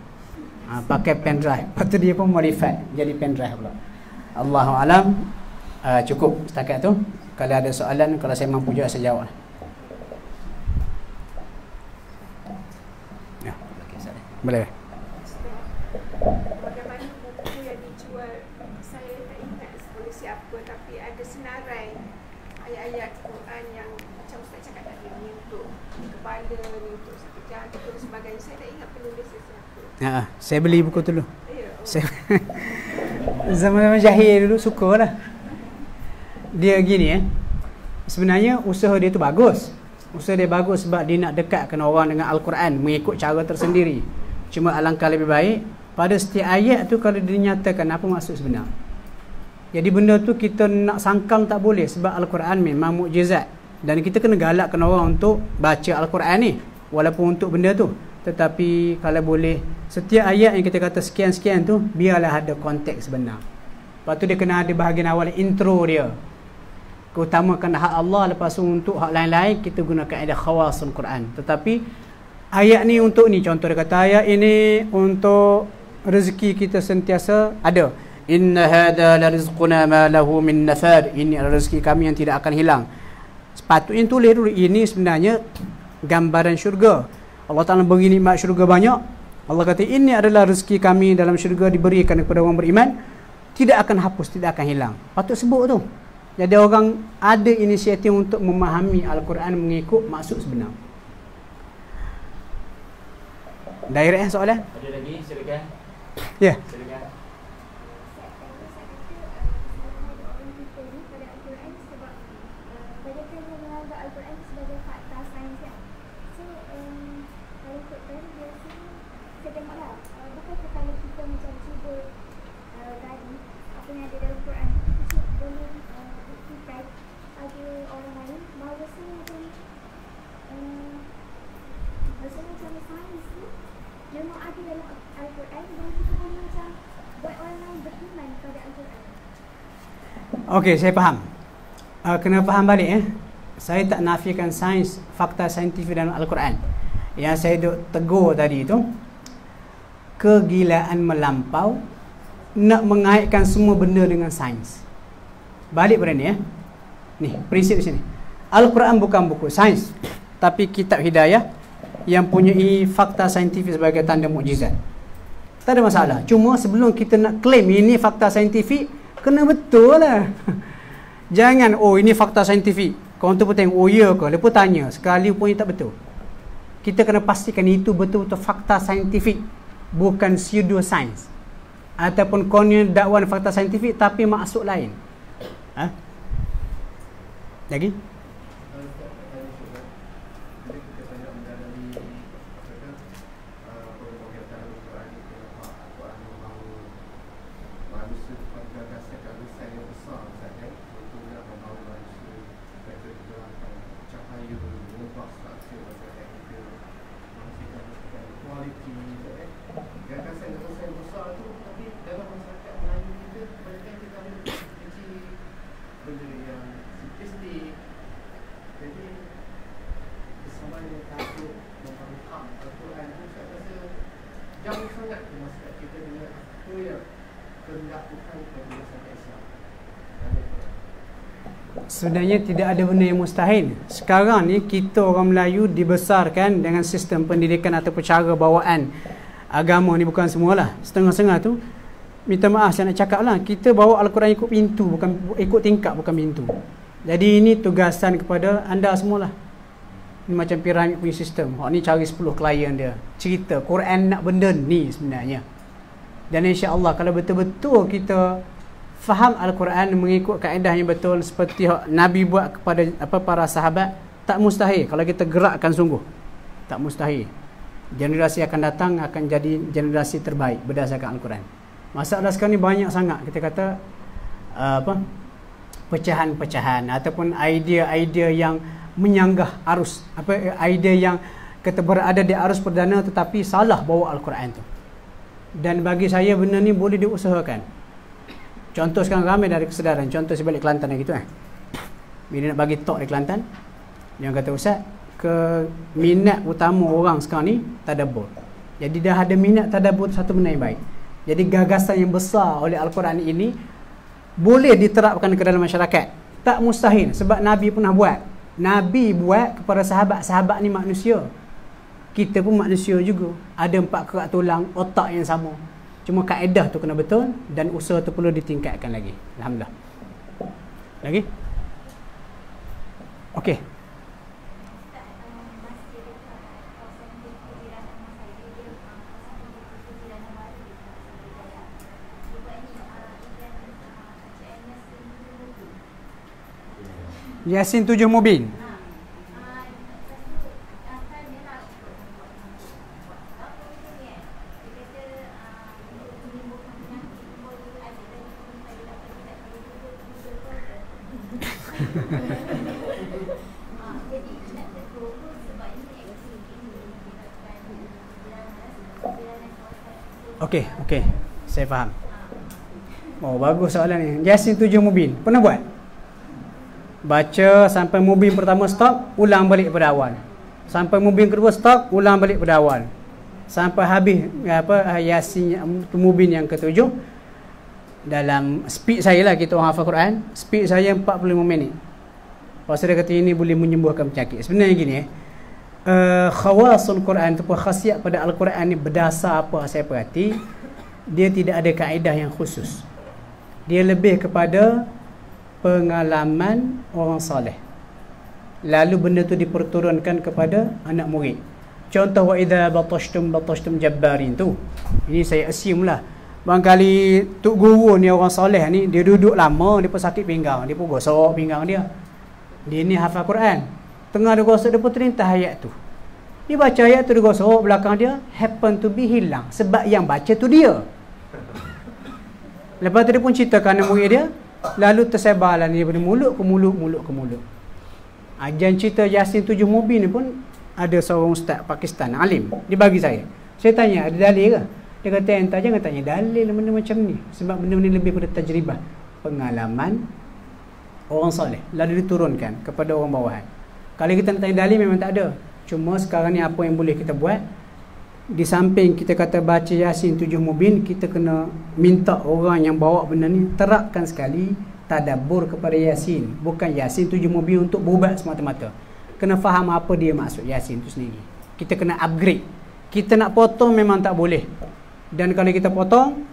Pakai pendrive. Lepas tu dia pun modify jadi pendrive pula. Allahu'alam. Cukup setakat tu. Kalau ada soalan, kalau saya mampu jawab, saya jawab. Ya. Boleh. Bagaimana buku yang dijual, saya tak ingat oleh siapa, tapi ada senarai ayat-ayat Quran yang macam Ustaz cakap tadi, ni untuk kepala, ni untuk sakit jantung dan sebagainya. Saya tak ingat penulis siapa. Saya beli buku tu dulu. Ya. Zaman Jahil dulu sukalah. Dia gini sebenarnya usaha dia tu bagus. Usaha dia bagus sebab dia nak dekatkan orang dengan Al-Quran mengikut cara tersendiri. Cuma alangkah lebih baik pada setiap ayat tu kalau dinyatakan apa maksud sebenar. Jadi benda tu kita nak sangkal tak boleh sebab Al-Quran memang mukjizat. Dan kita kena galakkan orang untuk baca Al-Quran ni walaupun untuk benda tu. Tetapi kalau boleh setiap ayat yang kita kata sekian-sekian tu biarlah ada konteks sebenar. Lepas tu dia kena ada bahagian awal intro dia. Keutamakan hak Allah, lepas tu untuk hak lain-lain kita gunakan ada khawasul Quran. Tetapi ayat ni untuk ni, contoh dia kata ayat ini untuk rezeki kita sentiasa ada. Inna hadha la rizquna ma lahu min nafad. Ini adalah rezeki kami yang tidak akan hilang. Sepatutnya tulis dulu ini sebenarnya gambaran syurga. Allah Ta'ala beri nikmat syurga banyak. Allah kata ini adalah rezeki kami dalam syurga diberikan kepada orang beriman, tidak akan hapus, tidak akan hilang. Patut sebut tu. Jadi orang ada inisiatif untuk memahami Al-Quran mengikut maksud sebenar. Direct soalan? Ada lagi? Silakan. Ya. Silakan. Okey, saya faham. Kena faham balik. Saya tak nafikan sains, fakta saintifik dalam Al-Quran. Yang saya duk tegur tadi tu, kegilaan melampau nak mengaitkan semua benda dengan sains. Balik pada ni Ni, prinsip di sini. Al-Quran bukan buku sains, tapi kitab hidayah yang punyai fakta saintifik sebagai tanda mukjizat. Tak ada masalah. Cuma sebelum kita nak claim ini fakta saintifik, kena betul lah. Jangan, oh ini fakta saintifik. Korang tu pun tengok, oh ya ke? Lepas tanya, sekali pun tak betul. Kita kena pastikan itu betul-betul fakta saintifik, bukan pseudo-science. Ataupun kononnya dakwan fakta saintifik tapi maksud lain. Lagi? Sebenarnya tidak ada benda yang mustahil. Sekarang ni kita orang Melayu dibesarkan dengan sistem pendidikan ataupun cara bawaan agama ni, bukan semualah. Setengah-setengah tu, minta maaf saya nak cakap lah, kita bawa Al-Quran ikut pintu, bukan ikut tingkap, bukan pintu. Jadi ini tugasan kepada anda semualah. Ini macam piramid punya sistem. Ni cari 10 klien dia, cerita Quran nak benda ni sebenarnya. Dan insya-Allah kalau betul-betul kita faham Al-Quran mengikut kaedah yang betul seperti Nabi buat kepada para sahabat, tak mustahil kalau kita gerakkan sungguh. Tak mustahil. Generasi akan datang akan jadi generasi terbaik berdasarkan Al-Quran. Masalah sekarang ni banyak sangat kita kata pecahan-pecahan ataupun idea-idea yang menyanggah arus, idea yang kita berada di arus perdana tetapi salah bawa Al-Quran tu. Dan bagi saya benda ni boleh diusahakan. Contoh sekarang ramai dari kesedaran. Contoh sebalik Kelantan yang gitu bila nak bagi talk di Kelantan, yang kata Ustaz, minat utama orang sekarang ni tadabbur. Jadi dah ada minat tadabbur, satu benda yang baik. Jadi gagasan yang besar oleh Al-Quran ini boleh diterapkan ke dalam masyarakat. Tak mustahil, sebab Nabi pernah buat. Nabi buat kepada sahabat-sahabat ni manusia. Kita pun manusia juga. Ada 4 kerak tulang, otak yang sama. Cuma kaedah tu kena betul dan usaha tu perlu ditingkatkan lagi. Alhamdulillah. Lagi? Okey. Yasin 7 Mubin. Okey, saya faham. Oh, bagus soalan ni. Yasin 7 Mubin. Pernah buat? Baca sampai Mubin pertama stop, ulang balik pada awal. Sampai Mubin kedua stop, ulang balik pada awal. Sampai habis Yasin Mubin yang ke-7. Dalam speed saya lah, kita orang hafal Quran, speed saya 45 minit. Pasal dia kata ini boleh menyembuhkan penyakit. Sebenarnya gini khawasul Quran ataupun khasiat pada Al-Quran ni berdasar apa saya perhati, dia tidak ada kaedah yang khusus. Dia lebih kepada pengalaman orang soleh. Lalu benda tu diperturunkan kepada anak murid. Contoh wa idza batashtum jabbarin tu. Ini saya assume lah. Barangkali tok guru ni orang soleh ni, dia duduk lama, dia pun sakit pinggang, dia pun gosok pinggang dia. Dia ni hafal Quran. Tengah dia gosok, dia pun terintah ayat tu. Dia baca ayat tu, dia gosok, belakang dia happen to be hilang. Sebab yang baca tu dia. Lepas tu dia pun ceritakan anak murid dia. Lalu tersebarlah ni daripada mulut ke mulut. Jangan cerita Yasin 7 Mubin ni pun ada seorang ustaz Pakistan, alim. Dia bagi saya. Saya tanya, ada dalil ke? Dia kata, jangan tanya dalil benda macam ni. Sebab benda ni lebih pada tajribah. Pengalaman orang soleh, lalu diturunkan kepada orang bawahan. Kalau kita nak tanya dalil memang tak ada. Cuma sekarang ni apa yang boleh kita buat, di samping kita kata baca Yasin 7 mubin, kita kena minta orang yang bawa benda ni terapkan sekali tadabbur kepada Yasin. Bukan Yasin 7 mubin untuk berubat semata-mata. Kena faham apa dia maksud Yasin tu sendiri. Kita kena upgrade. Kita nak potong memang tak boleh. Dan kalau kita potong,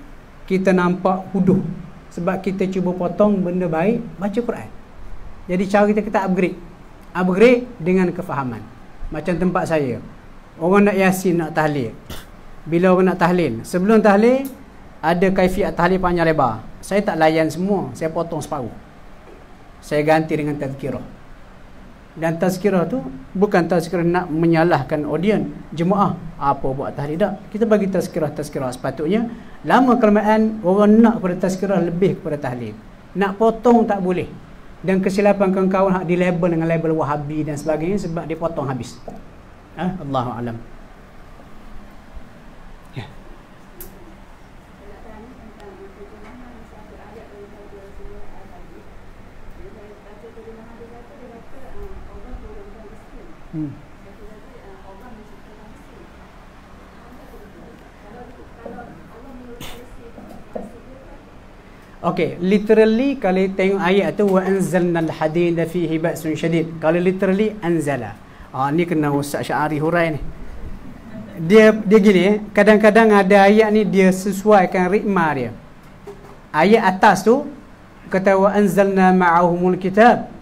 kita nampak huduh. Sebab kita cuba potong benda baik, baca Quran. Jadi cara kita upgrade. Upgrade dengan kefahaman. Macam tempat saya, orang nak Yasin, nak tahlil. Bila orang nak tahlil, sebelum tahlil ada kaifiat tahlil panjang lebar. Saya tak layan semua, saya potong separuh. Saya ganti dengan tazkirah. Dan tazkirah tu bukan tazkirah nak menyalahkan audien jemaah apa buat tahlil, tak. Kita bagi tazkirah sepatutnya. Lama kelamaan orang nak kepada tazkirah lebih kepada tahlil. Nak potong tak boleh. Dan kesilapan kawan-kawan hak di label dengan label Wahabi dan sebagainya sebab dia potong habis. Allahu a'lam. Ya. Okey, literally kalau tengok ayat tu wa anzalnal hadida fihi ba'sun syadid. Kalau literally anzala. Ni kena Ustaz Syar'i hurai ni. Dia gini, kadang-kadang ada ayat ni dia sesuaikan ritma dia. Ayat atas tu kata wa anzalna ma'ahumul kitab.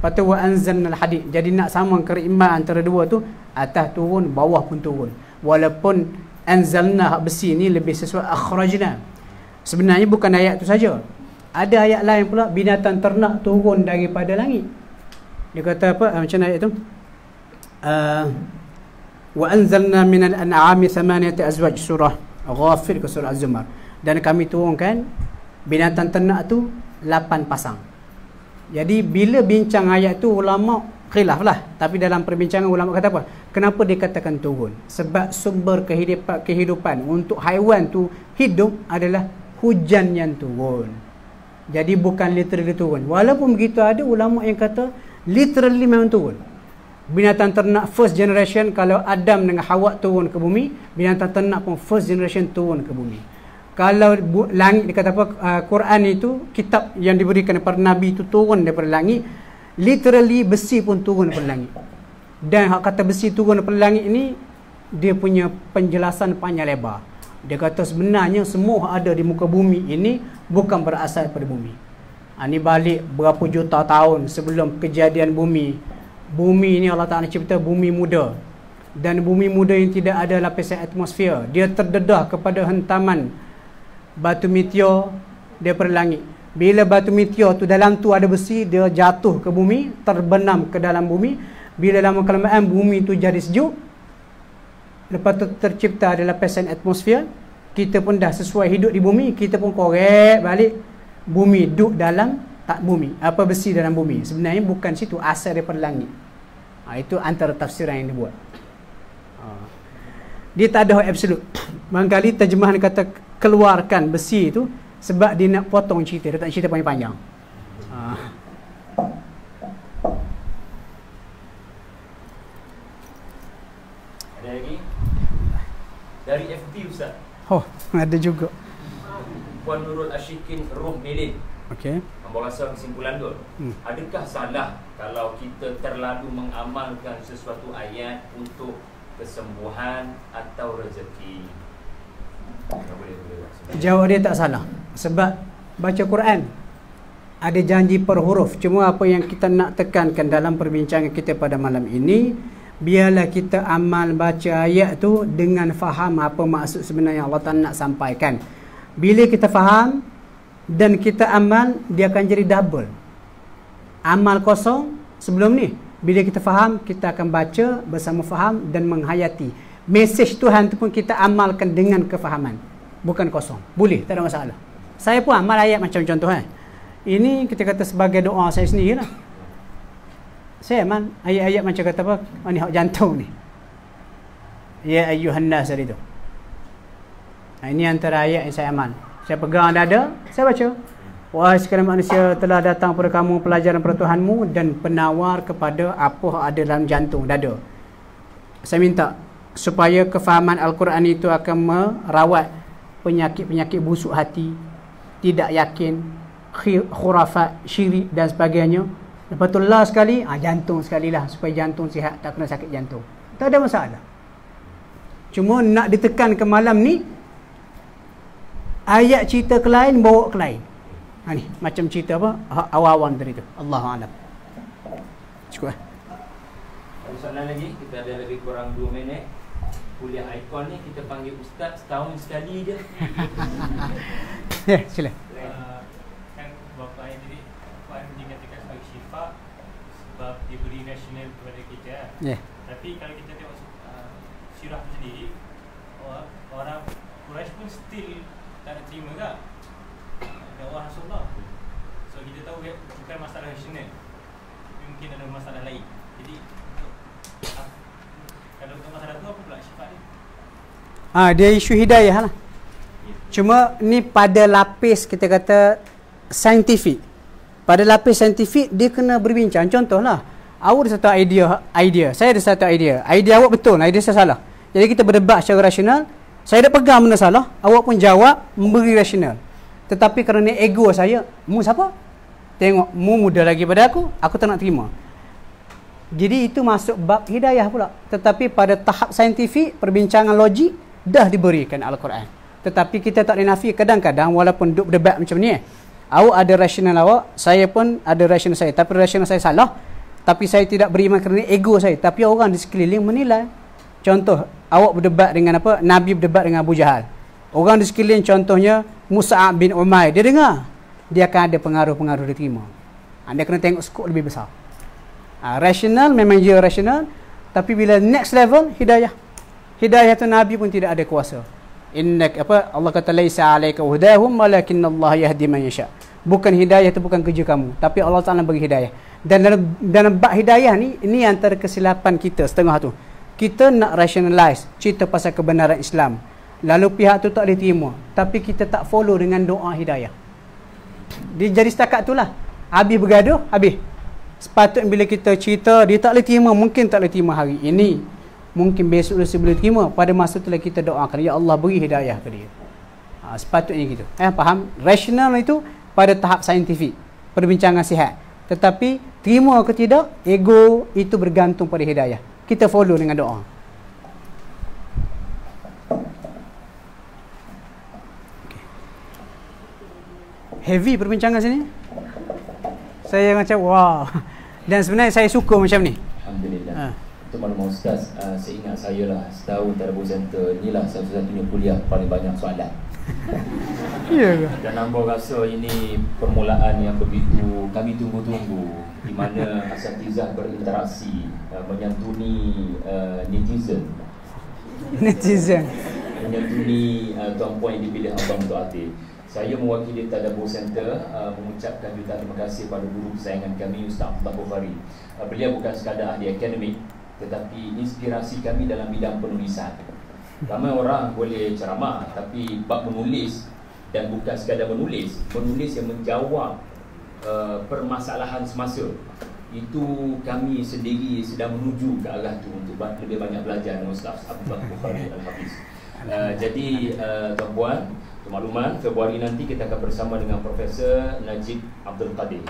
Lepas tu wa anzalnal hadid. Jadi nak sama ke ritma antara dua tu, atas turun, bawah pun turun. Walaupun anzalna besi ni lebih sesuai akhrajna. Sebenarnya bukan ayat tu saja. Ada ayat lain pula, binatang ternak turun daripada langit. Dia kata apa? Macam ayat tu? Wa anzalna minal an'ami thamaniyata azwaj, surah Ghafir ke surah Az-Zumar. Dan kami turunkan binatang ternak tu 8 pasang. Jadi bila bincang ayat tu ulama khilaf lah. Tapi dalam perbincangan ulama kata apa? Kenapa dikatakan turun? Sebab sumber kehidupan untuk haiwan tu hidup adalah hujan yang turun. Jadi bukan literally turun. Walaupun begitu ada ulama yang kata literally memang turun. Binatang ternak first generation, kalau Adam dengan Hawa turun ke bumi, binatang ternak pun first generation turun ke bumi. Kalau langit, dia kata apa, Quran itu kitab yang diberikan kepada Nabi itu turun daripada langit. Literally besi pun turun daripada langit. Dan hak kata besi turun daripada langit ini, dia punya penjelasan panjang lebar. Dia kata sebenarnya semua ada di muka bumi ini bukan berasal daripada bumi. Ini balik berapa juta tahun sebelum kejadian bumi. Bumi ini Allah Ta'ala cipta bumi muda. Dan bumi muda yang tidak ada lapisan atmosfer. Dia terdedah kepada hentaman batu meteor daripada langit. Bila batu meteor tu dalam tu ada besi, dia jatuh ke bumi, terbenam ke dalam bumi. Bila lama kelamaan bumi tu jadi sejuk, lepas tu tercipta ada lapisan atmosfer, kita pun dah sesuai hidup di bumi, kita pun korek balik bumi duduk dalam tak bumi, apa besi dalam bumi. Sebenarnya bukan situ, asal daripada langit. Itu antara tafsiran yang dibuat. Dia tak ada absolute. Barangkali terjemahan kata keluarkan besi itu sebab dia nak potong cerita, dia tak cerita panjang-panjang. Ada lagi? Dari FB Ustaz. Ada juga. Puan Nurul Ashikin Ruh Milin. Okey. Hamba rasa kesimpulan tu. Adakah salah kalau kita terlalu mengamalkan sesuatu ayat untuk kesembuhan atau rezeki? Jawab dia tak salah. Sebab baca Quran ada janji per huruf. Cuma apa yang kita nak tekankan dalam perbincangan kita pada malam ini, biarlah kita amal baca ayat tu dengan faham apa maksud sebenarnya Allah Ta'ala nak sampaikan. Bila kita faham dan kita amal, dia akan jadi double. Amal kosong sebelum ni. Bila kita faham, kita akan baca bersama faham dan menghayati. Mesej Tuhan tu pun kita amalkan dengan kefahaman. Bukan kosong. Boleh, tak ada masalah. Saya pun amal ayat macam contoh. Ini kita kata sebagai doa saya sendiri lah. Saya amal ayat-ayat macam kata apa? Ni hak jantung ni. Ya ayyuhan nas tadi tu. Ini antara ayat yang saya amal. Saya pegang dada, saya baca. Wahai sekalian manusia, telah datang kepada kamu pelajaran Tuhanmu dan penawar kepada apa ada dalam jantung, dada. Saya minta supaya kefahaman Al-Quran itu akan merawat penyakit-penyakit busuk hati, tidak yakin, khurafat, syirik dan sebagainya. Lepas tu last sekali, jantung sekali lah, supaya jantung sihat, tak kena sakit jantung. Tak ada masalah. Cuma nak ditekan ke malam ni, ayat cerita ke lain, bawa ke lain. Ni macam cerita apa? Awal-awal tadi tu. Allahu'alam. Cukup lah. Ada soalan lagi? Kita ada lebih kurang 2 minit. Kuliah ikon ni kita panggil ustaz setahun sekali je. Sila. Kan bapa yang tadi Puan dikatakan sebagai syifa sebab dia beri rasional kepada kita. Tapi kalau kita tengok sirah tu sendiri, orang Quraisy pun still tak nak terima tak dakwah Rasulullah. So kita tahu bukan masalah rasional, mungkin ada masalah lain. Jadi kalau untuk masalah tu apa pula sifat dia? Dia isu hidayah lah. Cuma ni pada lapis kita kata saintifik. Pada lapis saintifik dia kena berbincang. Contohlah, awak ada satu idea, saya ada satu idea. Idea awak betul, idea saya salah. Jadi kita berdebat secara rasional. Saya dah pegang benda salah, awak pun jawab memberi rasional. Tetapi kerana ego saya, mu siapa? Tengok, mu muda lagi pada aku tak nak terima. Jadi itu masuk bab hidayah pula. Tetapi pada tahap saintifik, perbincangan logik dah diberikan Al-Quran. Tetapi kita tak boleh nafi, kadang-kadang walaupun duduk berdebat macam ni, awak ada rasional awak, saya pun ada rasional saya. Tapi rasional saya salah, tapi saya tidak beriman kerana ego saya. Tapi orang di sekeliling menilai. Contoh, awak berdebat dengan apa? Nabi berdebat dengan Abu Jahal. Orang di sekeliling contohnya Mus'ab bin Umair, dia dengar, dia akan ada pengaruh-pengaruh dia terima. Anda kena tengok skop lebih besar. Rasional memang dia rasional, tapi bila next level hidayah. Hidayah tu Nabi pun tidak ada kuasa. Allah kata laisa alayka hudahum walakinnallaha yahdi man yasha. Bukan hidayah tu bukan kerja kamu, tapi Allah Taala bagi hidayah. Dan dalam bab hidayah ni, ini antara kesilapan kita setengah tu. Kita nak rationalize cerita pasal kebenaran Islam, lalu pihak tu tak boleh terima, tapi kita tak follow dengan doa hidayah. Dia jadi setakat tu lah. Habis bergaduh, habis. Sepatutnya bila kita cerita, dia tak boleh terima, mungkin tak boleh terima hari ini, mungkin besok dia boleh terima. Pada masa tu lah kita doakan, ya Allah beri hidayah ke dia. Sepatutnya gitu. Faham? Rasional itu pada tahap saintifik, perbincangan sihat. Tetapi terima ke tidak, ego itu bergantung pada hidayah. Kita follow dengan doa. Heavy perbincangan sini. Saya macam wow. Dan sebenarnya saya suka macam ni. Alhamdulillah. Itu maklumat Ustaz, seingat saya lah, setahun Tadabbur Center inilah satu-satunya kuliah paling banyak soalan. Ya ke? Dan hamba rasa ini permulaan yang begitu kami tunggu-tunggu, di mana asatizah berinteraksi, menyantuni netizen, menyantuni tuan-puan yang dipilih Allah untuk hati. Saya mewakili Tadabbur Center mengucapkan jutaan terima kasih pada guru kesayangan kami Ustaz Abdullah Bukhari. Beliau bukan sekadar ahli akademik, tetapi inspirasi kami dalam bidang penulisan. Ramai orang boleh ceramah, tapi bab menulis, dan bukan sekadar menulis yang menjawab permasalahan semasa, itu kami sendiri sedang menuju ke arah itu untuk lebih banyak belajar dengan Ustaz Abdullah Bukhari Al-Hafiz. Jadi tuan-puan, untuk makluman, Februari nanti kita akan bersama dengan Profesor Najib Abdul Qadir,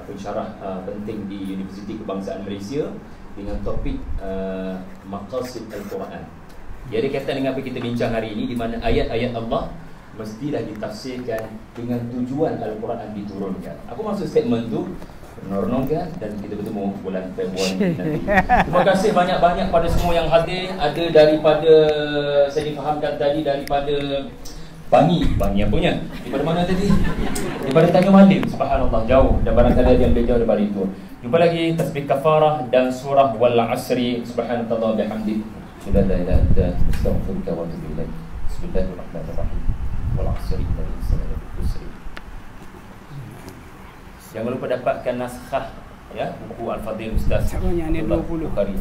pensyarah penting di Universiti Kebangsaan Malaysia, dengan topik Maqasid Al-Quran. Dia ada kaitan dengan apa kita bincang hari ini, di mana ayat-ayat Allah mestilah ditafsirkan dengan tujuan Al-Quran diturunkan. Apa maksud statement tu? Renung-renungkan, dan kita bertemu bulan Februari nanti. Terima kasih banyak-banyak pada semua yang hadir. Ada daripada, saya difahamkan tadi, daripada Bangi apanya? Daripada mana tadi? Daripada Tanjung Malim, subhanallah, jauh. Dan barangkali ada yang lebih jauh daripada itu. Jumpa lagi tasbih kafarah dan surah wal asri. Subhanallah bihamdi. Sudah la ilaha illa anta astaghfiruka wa atubu ilaik. Bismillahirrahmanirrahim. Wal asri innal insana lafi khusr. Jangan lupa dapatkan naskah ya buku Al-Fadhil Ustaz. Sebenarnya ni 20. Bukhari.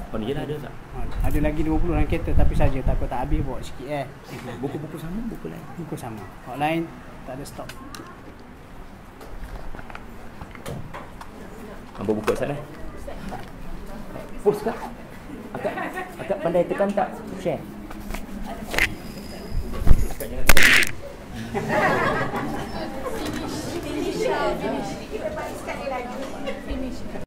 Apa ni ada tak? Ada lagi 20 dalam kereta, tapi saja takut tak habis, bawa sikit Buku-buku sama, buku lain. Buku sama. Kalau lain tak ada stok. Hamba buka Ustaz dah. Post kah? Akak pandai tekan tak? Share. Finish. Kita balik sekali lagi. Finish.